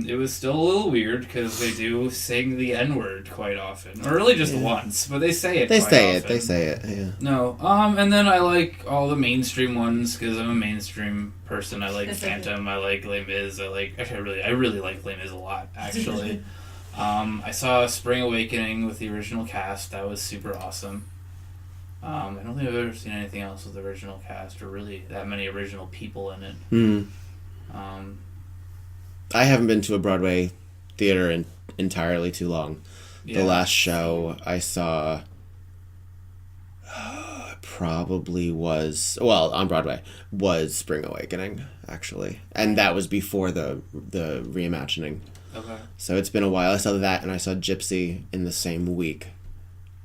It was still a little weird because they do sing the N-word quite often, or really just once, but they say it. They quite say often. it. They say it. Yeah. No. And then I like all the mainstream ones because I'm a mainstream person. I like Phantom. I like Les Mis. I really like Les Mis a lot. Actually, I saw Spring Awakening with the original cast. That was super awesome. I don't think I've ever seen anything else with the original cast or really that many original people in it. I haven't been to a Broadway theater in entirely too long. Yeah. The last show I saw probably was, on Broadway, was Spring Awakening, actually. And that was before the reimagining. Okay. So it's been a while. I saw that, and I saw Gypsy in the same week.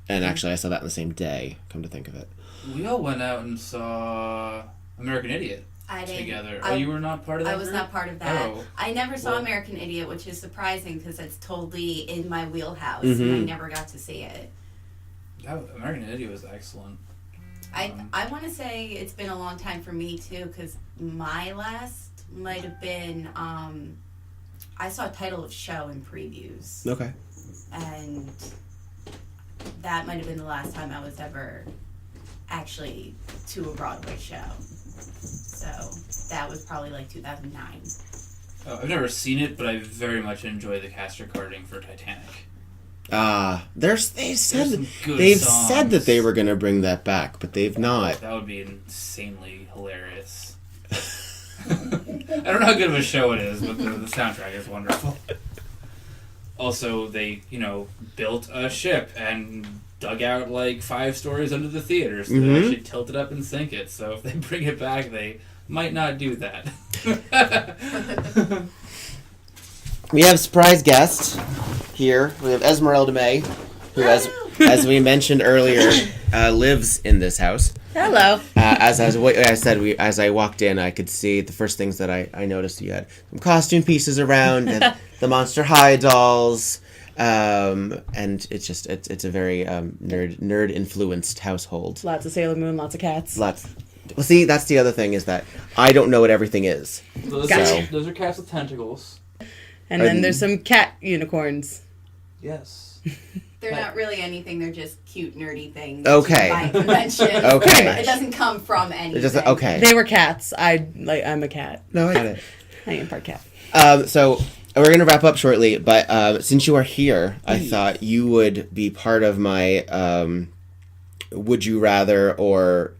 And actually, I saw that in the same day, come to think of it. We all went out and saw American Idiot. Together. You were not part of that? I was group? Not part of that. Oh. I never saw American Idiot, which is surprising because it's totally in my wheelhouse, and I never got to see it. American Idiot was excellent. I want to say it's been a long time for me too, because my last might have been I saw a title of show in previews. Okay. And that might have been the last time I was ever actually to a Broadway show. So that was probably like 2009. I've never seen it, but I very much enjoy the cast recording for Titanic. They've said that they were going to bring that back, but they've not. That would be insanely hilarious. I don't know how good of a show it is, but the soundtrack is wonderful. Also, they, built a ship and dug out like 5 stories under the theater, so they actually tilt it up and sink it. So if they bring it back, they might not do that. We have a surprise guest here. We have Esmeralda May, who, as we mentioned earlier, lives in this house. Hello. As I said, as I walked in, I could see the first things that I noticed. You had some costume pieces around, and the Monster High dolls, and it's a very nerd influenced household. Lots of Sailor Moon, lots of cats. Well, see, that's the other thing is that I don't know what everything is. Those are cats with tentacles. And then there's some cat unicorns. Yes. They're not really anything. They're just cute, nerdy things. Okay. By convention. Okay. It doesn't come from anything. Okay. They were cats. I'm a cat. No, I get it. I am part cat. So we're going to wrap up shortly, but since you are here, I thought you would be part of my Would You Rather or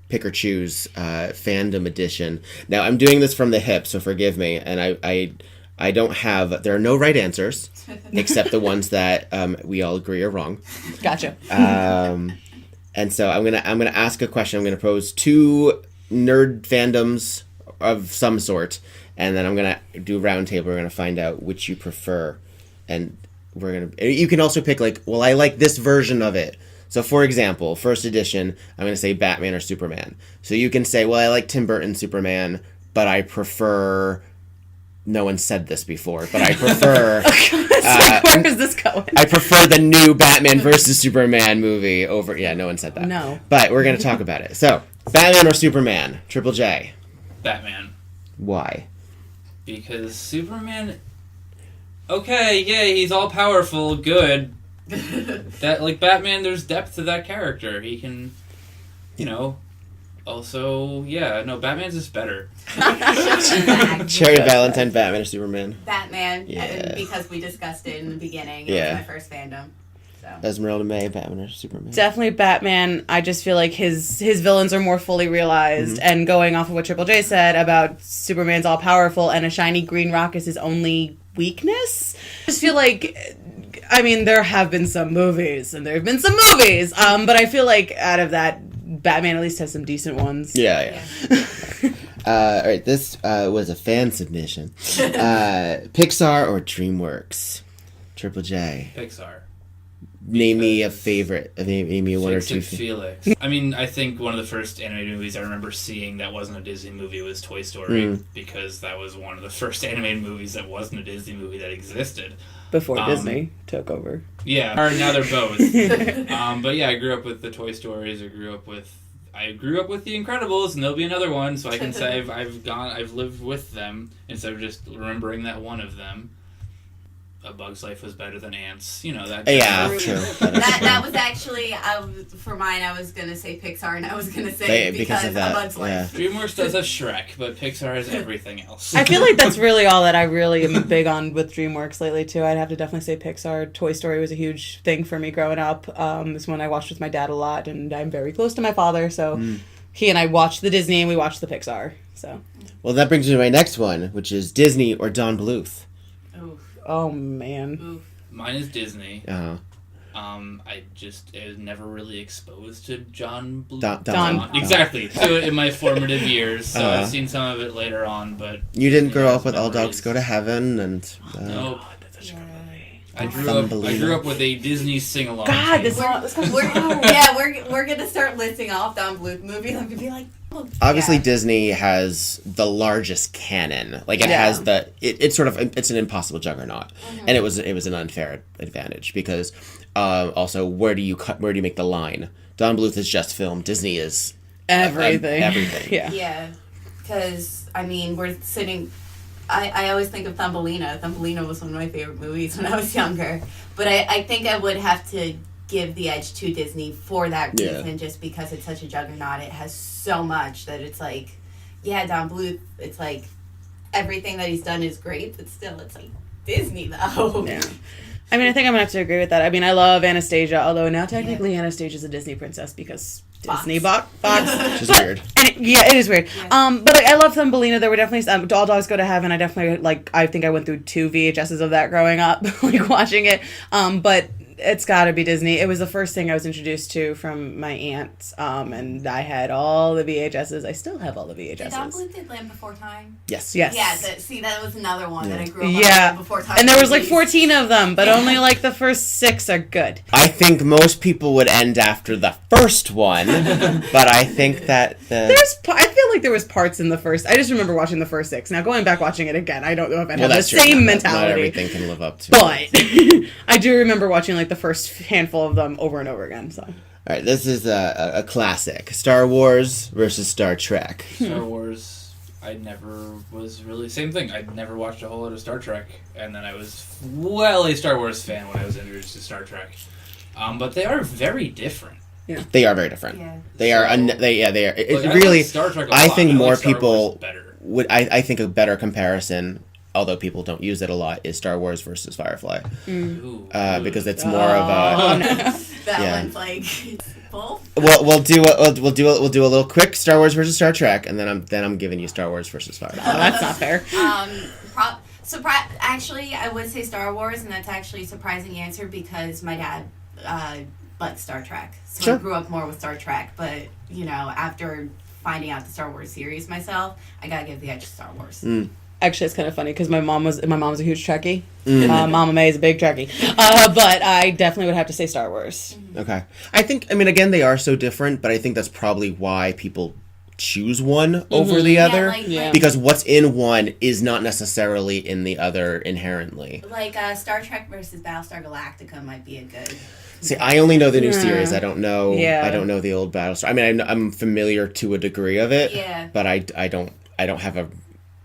Pick or Choose fandom edition. Now, I'm doing this from the hip, so forgive me, and I don't have... There are no right answers, except the ones that we all agree are wrong. Gotcha. And so I'm gonna ask a question. I'm gonna pose 2 nerd fandoms of some sort, and then I'm gonna do a round table. We're gonna find out which you prefer, and you can also pick like, well, I like this version of it. So for example, first edition, I'm gonna say Batman or Superman. So you can say, well, I like Tim Burton's Superman, but I prefer. No one said this before, but I prefer. Where is this going? I prefer the new Batman versus Superman movie over. Yeah, no one said that. No. But we're going to talk about it. So, Batman or Superman? Triple J. Batman. Why? Because Superman. Okay, yeah, he's all powerful, good. That like Batman, there's depth to that character. He can, Also, yeah, no, Batman's just better. Cherry Valentine, Batman or Superman? Batman, Yeah. because we discussed it in the beginning. It Yeah. was my first fandom. So. Esmeralda May, Batman or Superman? Definitely Batman. I just feel like his villains are more fully realized. And going off of what Triple J said about Superman's all powerful and a shiny green rock is his only weakness, I just feel like, I mean, there have been some movies, and there have been some movies, but I feel like out of that, Batman at least has some decent ones. Yeah. All right, this was a fan submission. Pixar or DreamWorks? Triple J. Pixar. Name me a favorite. Name me one or two. Felix. I mean, I think one of the first animated movies I remember seeing that wasn't a Disney movie was Toy Story, because that was one of the first animated movies that wasn't a Disney movie that existed. Before Disney took over. Yeah, or now they're both. But yeah, I grew up with the Toy Stories. I grew up with The Incredibles, and there'll be another one, so I can say I've lived with them instead of just remembering that one of them. A Bug's Life was better than Ants. That. Yeah, true. That was actually, for mine, I was going to say Pixar, and I was going to say because of that, A Bug's Life. Yeah. DreamWorks does have Shrek, but Pixar has everything else. I feel like that's really all that I really am big on with DreamWorks lately, too. I'd have to definitely say Pixar. Toy Story was a huge thing for me growing up. It's one I watched with my dad a lot, and I'm very close to my father, so he and I watched the Disney, and we watched the Pixar. So. Well, that brings me to my next one, which is Disney or Don Bluth. Oh, man. Oof. Mine is Disney. Uh-huh. I was never really exposed to John Blue. Don. Exactly. To it in my formative years, so I've seen some of it later on, but... You didn't grow up with All Dogs Go to Heaven and... Nope. That's a good movie. I grew up with a Disney sing-along. God, tape. we're gonna start listing off Don Bluth movies. I'm gonna be like, obviously Disney has the largest canon. Like it has it's sort of it's an impossible juggernaut, and it was an unfair advantage because also where do you make the line? Don Bluth is just film. Disney is everything. Everything. Yeah, because I mean we're sitting. I always think of Thumbelina. Thumbelina was one of my favorite movies when I was younger. But I think I would have to give the edge to Disney for that reason, just because it's such a juggernaut. It has so much that it's like, Don Bluth, it's like, everything that he's done is great, but still, it's like Disney, though. Yeah. I mean, I think I'm going to have to agree with that. I mean, I love Anastasia, although now technically Anastasia's a Disney princess because Disney bought Fox. Which is weird. And it is weird. Yeah. But I love Thumbelina. There were definitely All Dogs Go to Heaven. I definitely, I think I went through 2 VHSs of that growing up, watching it. But it's got to be Disney. It was the first thing I was introduced to from my aunt, and I had all the VHSs. I still have all the VHSs. Did Don Bluth did Land Before Time? Yes. Yeah, that was another one that I grew up on. Land Before Time. And there was 14 of them, but only the first 6 are good. I think most people would end after the first one, but I think that I feel like there was parts in the first. I just remember watching the first 6. Now going back watching it again, I don't know if I have the same mentality. Not everything can live up to. But I do remember watching the first handful of them over and over again. So. All right, this is a classic: Star Wars versus Star Trek. Star Wars. I never was really same thing. I'd never watched a whole lot of Star Trek, and then I was a Star Wars fan when I was introduced to Star Trek. But they are very different. Yeah. They are very different. Yeah. They are. They are. It I really. Like Star Trek a I lot. think I more like Star people Wars better. would. I think a better comparison, although people don't use it a lot, is Star Wars versus Firefly. Because it's more of a. That one's like both. We'll do a little quick Star Wars versus Star Trek, and then I'm giving you Star Wars versus Firefly. Oh, that's not fair. Actually, I would say Star Wars, and that's actually a surprising answer because my dad like Star Trek. So Sure. I grew up more with Star Trek, but, you know, after finding out the Star Wars series myself, I gotta give the edge to Star Wars. Actually, it's kind of funny because my mom's a huge Trekkie. Mama May is a big Trekkie. But I definitely would have to say Star Wars. Okay. I think, I mean, again, they are so different, but I think that's probably why people choose one over the other. Like, because what's in one is not necessarily in the other inherently. Like Star Trek versus Battlestar Galactica might be a good... See, I only know the new series. I don't know. Yeah. I don't know the old Battlestar. I mean, I'm familiar to a degree of it. Yeah. But I don't have a...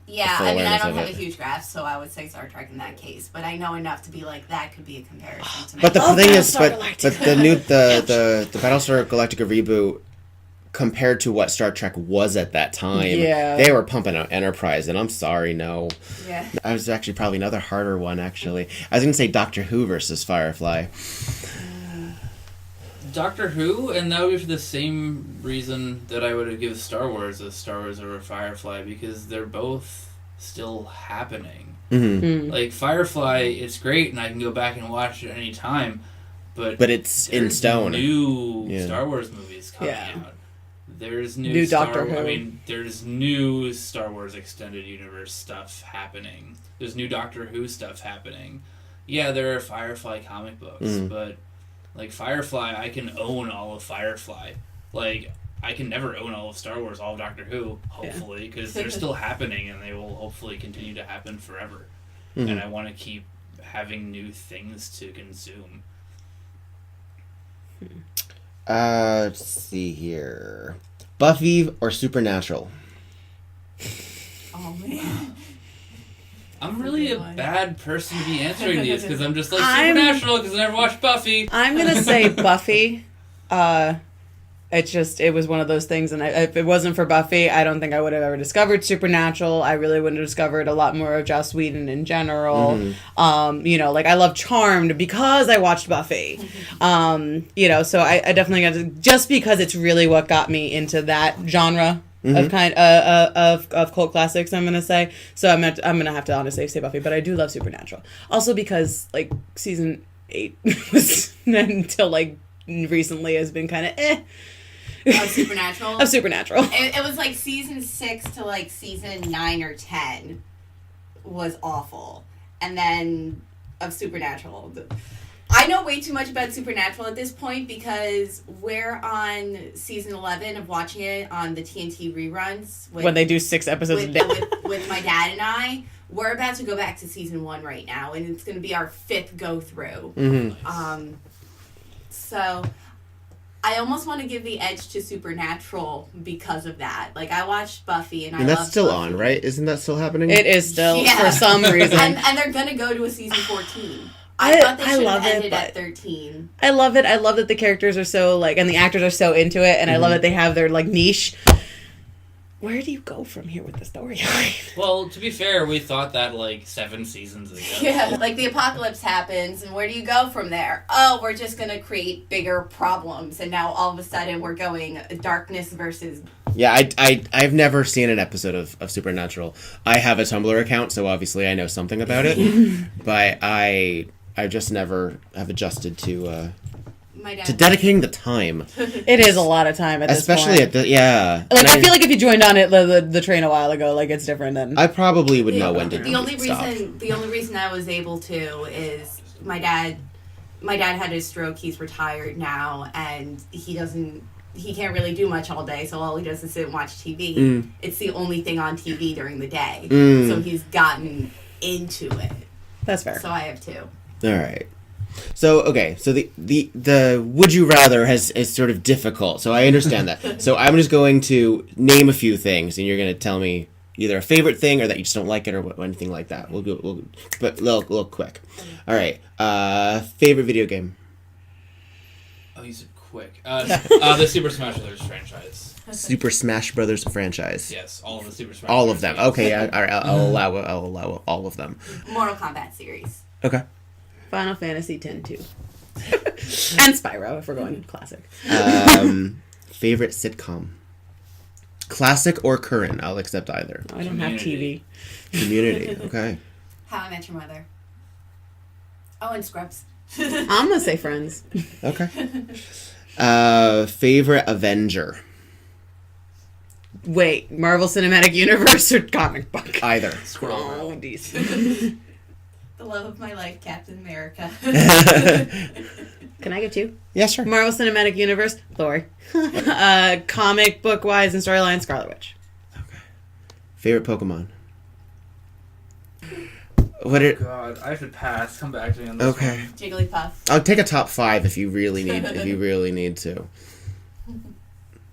Yeah, full I mean, I awareness don't of have it. a huge grasp, so I would say Star Trek in that case. But I know enough to be like, that could be a comparison to But the me. thing is, Battlestar but the new the Battlestar Galactica reboot compared to what Star Trek was at that time, Yeah. they were pumping out Enterprise, and I'm sorry, no. Yeah. I was actually probably another harder one. Actually, I was gonna say Doctor Who versus Firefly. Doctor Who, and that would be for the same reason that I would have given Star Wars over Firefly, because they're both still happening. Like Firefly, it's great, and I can go back and watch it any time, but it's in there's stone. New Star Wars movies coming out. There's new Doctor Who. I mean, there's new Star Wars Extended Universe stuff happening. There's new Doctor Who stuff happening. Yeah, there are Firefly comic books, but like Firefly, I can own all of Firefly. Like, I can never own all of Star Wars, all of Doctor Who, hopefully, because they're still happening and they will hopefully continue to happen forever. And I want to keep having new things to consume. Let's see here. Buffy or Supernatural? Oh, man. I'm really a bad person to be answering these because I'm just like I'm- Supernatural because I never watched Buffy. I'm going to say Buffy. It was one of those things, and if it wasn't for Buffy, I don't think I would have ever discovered Supernatural. I really wouldn't have discovered a lot more of Joss Whedon in general. You know, like, I love Charmed because I watched Buffy. You know, so I definitely got to, just because it's really what got me into that genre of of cult classics, I'm gonna say. So I'm gonna have to honestly say Buffy, but I do love Supernatural. Also because, like, season 8 was until like recently has been kind of Of Supernatural? of Supernatural. It was like season 6 to like season 9 or 10 was awful. And then of Supernatural. I know way too much about Supernatural at this point because we're on season 11 of watching it on the TNT reruns. When they do 6 episodes a day. With my dad and I. We're about to go back to season 1 right now, and it's going to be our 5th go through. So I almost want to give the edge to Supernatural because of that. Like, I watched Buffy, and I that's love still Buffy. on, right? Isn't that still happening? It is still, Yeah. for some reason. And they're going to go to a season 14. I thought they I should love have it, ended at but- 13. I love it. I love that the characters are so, like, and the actors are so into it, and I love that they have their, like, niche. Where do you go from here with the storyline? Well, to be fair, we thought that like 7 seasons ago. Yeah, like the apocalypse happens, and where do you go from there? Oh, we're just going to create bigger problems, and now all of a sudden we're going darkness versus... Yeah, I've never seen an episode of Supernatural. I have a Tumblr account, so obviously I know something about it. But I just never have adjusted to My dad. dedicating the time. It is a lot of time at this point. Especially at the, yeah. Like, And I feel like if you joined on it the train a while ago, like, it's different than... I probably would know when to The only stop. reason I was able to is my dad had his stroke. He's retired now, and he can't really do much all day, so all he does is sit and watch TV. It's the only thing on TV during the day. So he's gotten into it. That's fair. So I have two. All right. So okay, so the would you rather is sort of difficult. So I understand that. So I'm just going to name a few things, and you're going to tell me either a favorite thing or that you just don't like it or anything like that. We'll but a little quick. All right. Favorite video game. Oh, you said quick. The Super Smash Bros. Franchise. Super Smash Brothers franchise. Yes, all of the Super Smash. All of them. games. Okay, all right. I'll allow all of them. Mortal Kombat series. Okay. Final Fantasy X too. And Spyro, if we're going classic. Favorite sitcom. Classic or current? I'll accept either. I don't have TV. Community. Community. Okay. How I Met Your Mother. Oh, and Scrubs. I'm gonna say Friends. Okay. Favorite Avenger? Wait, Marvel Cinematic Universe or comic book? Either. Scroll. Oh, decent. The love of my life, Captain America. Can I get two? Yeah, sure. Marvel Cinematic Universe, Thor. Comic book wise and storyline, Scarlet Witch. Okay. Favorite Pokemon? What it? God, I should pass. Come back to me on this Okay. one. Jigglypuff. I'll take a top 5 if you really need. If you really need to.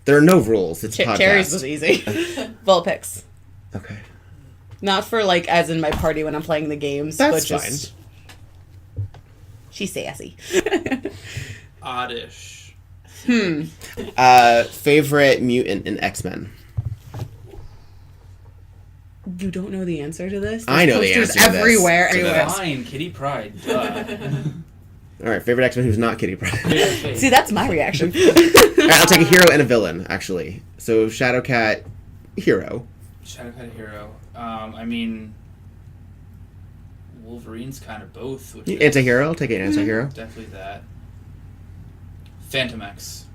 There are no rules. It's a podcast. Cherries was easy. Vulpix. Okay. Not for like as in my party when I'm playing the games. That's but just, fine. She's sassy. Oddish. Favorite mutant in X-Men? You don't know the answer to this? I know the posters answer to this. everywhere. To Anyway. this. Fine, Kitty Pryde. Duh. All right. Favorite X-Men who's not Kitty Pryde. See, that's my reaction. All right, I'll take a hero and a villain. Actually, so Shadowcat, hero. Shadowcat hero. I mean, Wolverine's kind of both. Which is Anti-hero. I'll take an anti-hero. definitely that. Phantom X.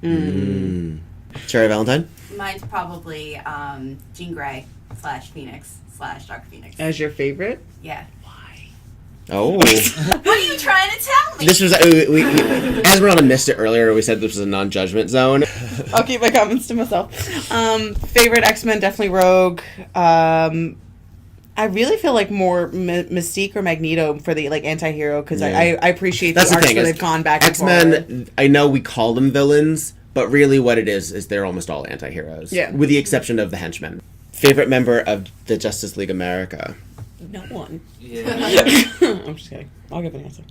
Cherry Valentine. Mine's probably Jean Grey / Phoenix / Dr. Phoenix. As your favorite? Yeah. Oh. What are you trying to tell me? This was we Esmeralda missed it earlier. We said this was a non-judgment zone. I'll keep my comments to myself. Favorite X-Men, definitely Rogue. I really feel like more Mystique or Magneto for the like anti-hero because Yeah. I appreciate That's the the arcs thing, where is they've gone back and forward. X-Men, I know we call them villains, but really what it is they're almost all anti-heroes. Yeah. With the exception of the henchmen. Favorite member of the Justice League America? No one. Yeah. I'm just kidding. I'll give an answer.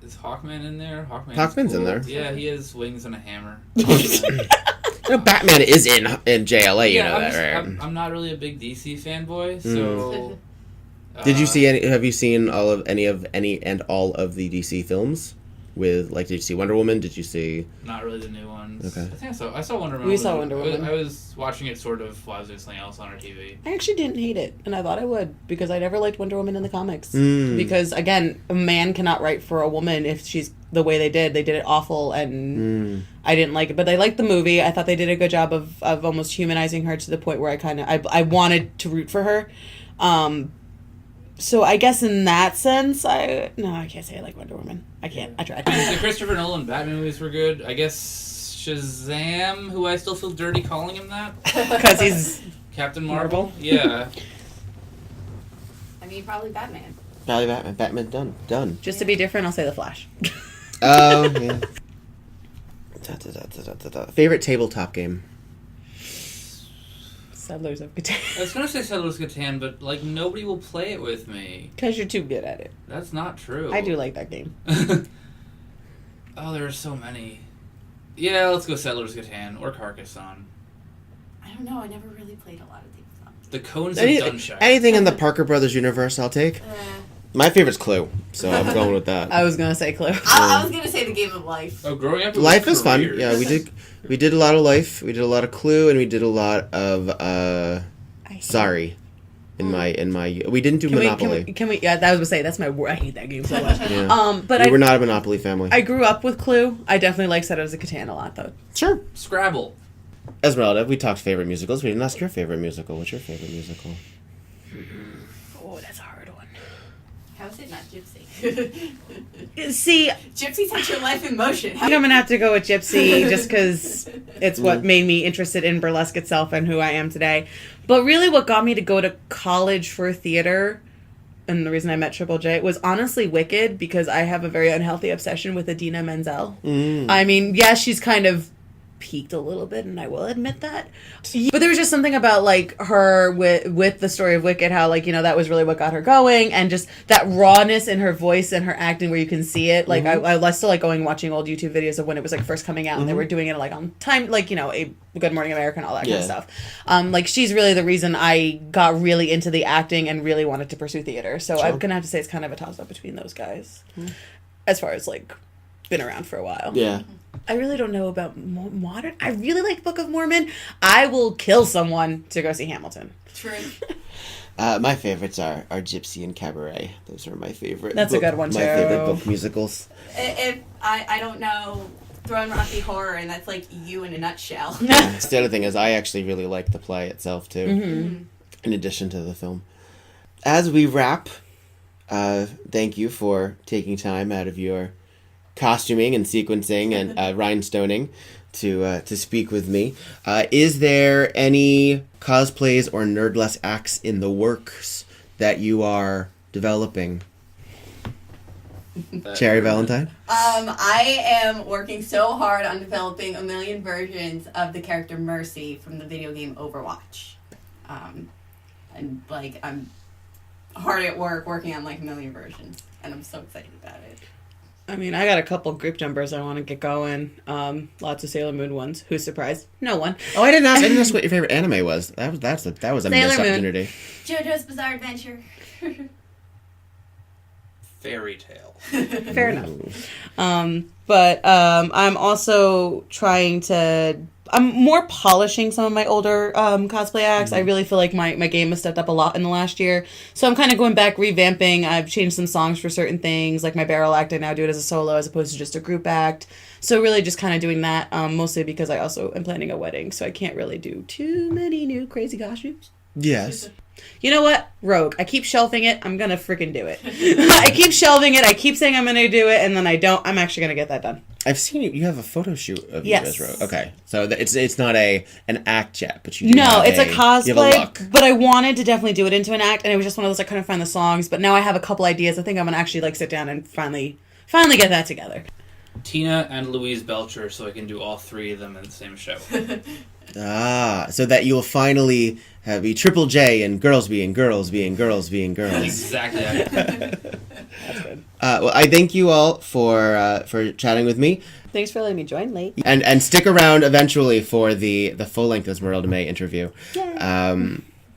Is Hawkman in there? Hawkman's in there. Yeah, he has wings and a hammer. You know, Batman is in JLA, you know I'm that, just- right? I'm not really a big DC fanboy, so. Did you see any? Have you seen all of any and all of the DC films? With like, did you see Wonder Woman? Did you see? Not really the new ones. Okay. I think I saw Wonder Woman. We saw Wonder Woman. I was watching it sort of while I was doing something else on our TV. I actually didn't hate it, and I thought I would because I never liked Wonder Woman in the comics. Mm. Because again, a man cannot write for a woman if she's the way they did. They did it awful, and I didn't like it. But I liked the movie. I thought they did a good job of almost humanizing her to the point where I wanted to root for her. So I guess in that sense, I can't say I like Wonder Woman. I can't. I tried. The Christopher Nolan Batman movies were good. I guess Shazam, who I still feel dirty calling him that. Because he's Captain Marvel. Yeah. I mean, probably Batman. Probably Batman. Batman done. just to be different. I'll say the Flash. Oh yeah. Favorite tabletop game? Settlers of Catan. I was gonna say Settlers of Catan, but like nobody will play it with me. Because you're too good at it. That's not true. I do like that game. Oh, there are so many. Yeah, let's go Settlers of Catan or Carcassonne. I don't know. I never really played a lot of tabletop. The Cones of Dunshire. Anything in the Parker Brothers universe, I'll take. My favorite's Clue, so I'm going with that. I was gonna say Clue. I was gonna say the game of life. Oh, growing up, it was Life is fun. careers. Yeah, we did a lot of Life. We did a lot of Clue, and we did a lot of Sorry. In my we didn't do Monopoly. Can we? Yeah, that was gonna say that's my word. I hate that game so much. Yeah. But we were not a Monopoly family. I grew up with Clue. I definitely like Settlers of Catan a lot, though. Sure. Scrabble. Esmeralda, we talked favorite musicals. We didn't ask your favorite musical. What's your favorite musical? Oh, that's a hard one. How is it not Gypsy? See, Gypsy sets your life in motion. I think I'm gonna have to go with Gypsy just because it's what made me interested in burlesque itself and who I am today. But really, what got me to go to college for theater, and the reason I met Triple J, was honestly Wicked, because I have a very unhealthy obsession with Idina Menzel. I mean, yeah, she's kind of peaked a little bit, and I will admit that. But there was just something about like her with the story of Wicked, how like, you know, that was really what got her going, and just that rawness in her voice and her acting where you can see it. Like I still like going and watching old YouTube videos of when it was like first coming out and they were doing it like on time, like, you know, a Good Morning America and all that kind of stuff. Like she's really the reason I got really into the acting and really wanted to pursue theater. So I'm gonna have to say it's kind of a toss up between those guys, as far as like been around for a while. Yeah. I really don't know about modern. I really like Book of Mormon. I will kill someone to go see Hamilton. True. My favorites are Gypsy and Cabaret. Those are my favorite. That's a good one, My too. favorite book musicals. If I don't know Throne Rocky Horror, and that's like you in a nutshell. The other thing is I actually really like the play itself, too, Mm-hmm. in addition to the film. As we wrap, thank you for taking time out of your costuming and sequencing and rhinestoning to speak with me. Is there any cosplays or nerdlesque acts in the works that you are developing? Cherry Valentine? I am working so hard on developing a million versions of the character Mercy from the video game Overwatch. And like I'm hard at work working on like a million versions, and I'm so excited about it. I mean, I got a couple group numbers I want to get going. Lots of Sailor Moon ones. Who's surprised? No one. Oh, I didn't ask what your favorite anime was. That was a Sailor missed Moon. opportunity. JoJo's Bizarre Adventure. Fairy tale. Fair enough. But I'm also trying to... I'm more polishing some of my older cosplay acts. I really feel like my game has stepped up a lot in the last year. So I'm kind of going back, revamping. I've changed some songs for certain things. Like my barrel act, I now do it as a solo as opposed to just a group act. So really just kind of doing that, mostly because I also am planning a wedding. So I can't really do too many new crazy costumes. Yes. You know what? Rogue. I keep shelving it. I'm going to freaking do it. I keep shelving it. I keep saying I'm going to do it, and then I don't. I'm actually going to get that done. I've seen you. You have a photo shoot of you Yes. as Rogue. Okay, so it's not an act yet, but you do No, have it's a you have a cosplay, look. but I wanted to definitely do it into an act, and it was just one of those I couldn't find the songs, but now I have a couple ideas. I think I'm going to actually sit down and finally get that together. Tina and Louise Belcher, so I can do all three of them in the same show. So that you'll finally be Triple J and girls being girls being girls being girls. Exactly. Well, I thank you all for chatting with me, Thanks for letting me join late. and stick around eventually for the full length Esmeralda May interview.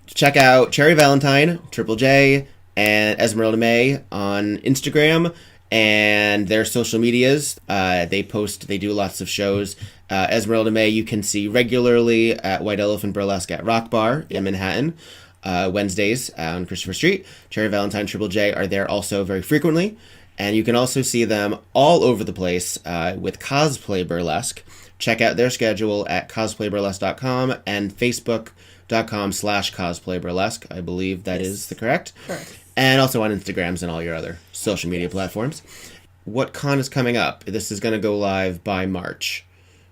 Check out Cherry Valentine, Triple J, and Esmeralda May on Instagram and their social medias. They do lots of shows. Esmeralda May you can see regularly at White Elephant Burlesque at Rock Bar in Manhattan, Wednesdays on Christopher Street. Cherry Valentine, Triple J are there also very frequently. And you can also see them all over the place with Cosplay Burlesque. Check out their schedule at cosplayburlesque.com and facebook.com/cosplayburlesque. I believe that is the correct. Correct. And also on Instagrams and all your other social media platforms. What con is coming up? This is going to go live by March.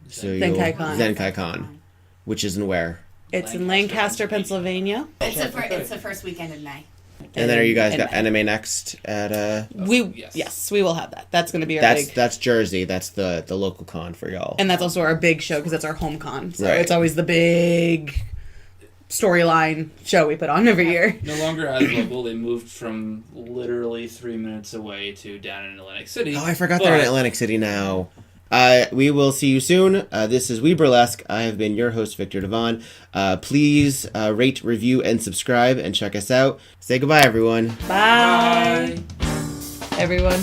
Zenkai Con. Zenkai Con. Which is in where? It's in Lancaster, Pennsylvania. It's the first weekend in May. And then are you guys got Anime Next at Yes, we will have that. That's going to be our big... That's Jersey. That's the local con for y'all. And that's also our big show because that's our home con. So Right. it's always the big storyline show we put on every year. No longer as local. They moved from literally 3 minutes away to down in Atlantic City. Oh, I forgot they're in Atlantic City now. We will see you soon. This is WEBurlesque. I have been your host, Victor Devon. Please rate, review, and subscribe, and check us out. Say goodbye, everyone. Bye. Everyone.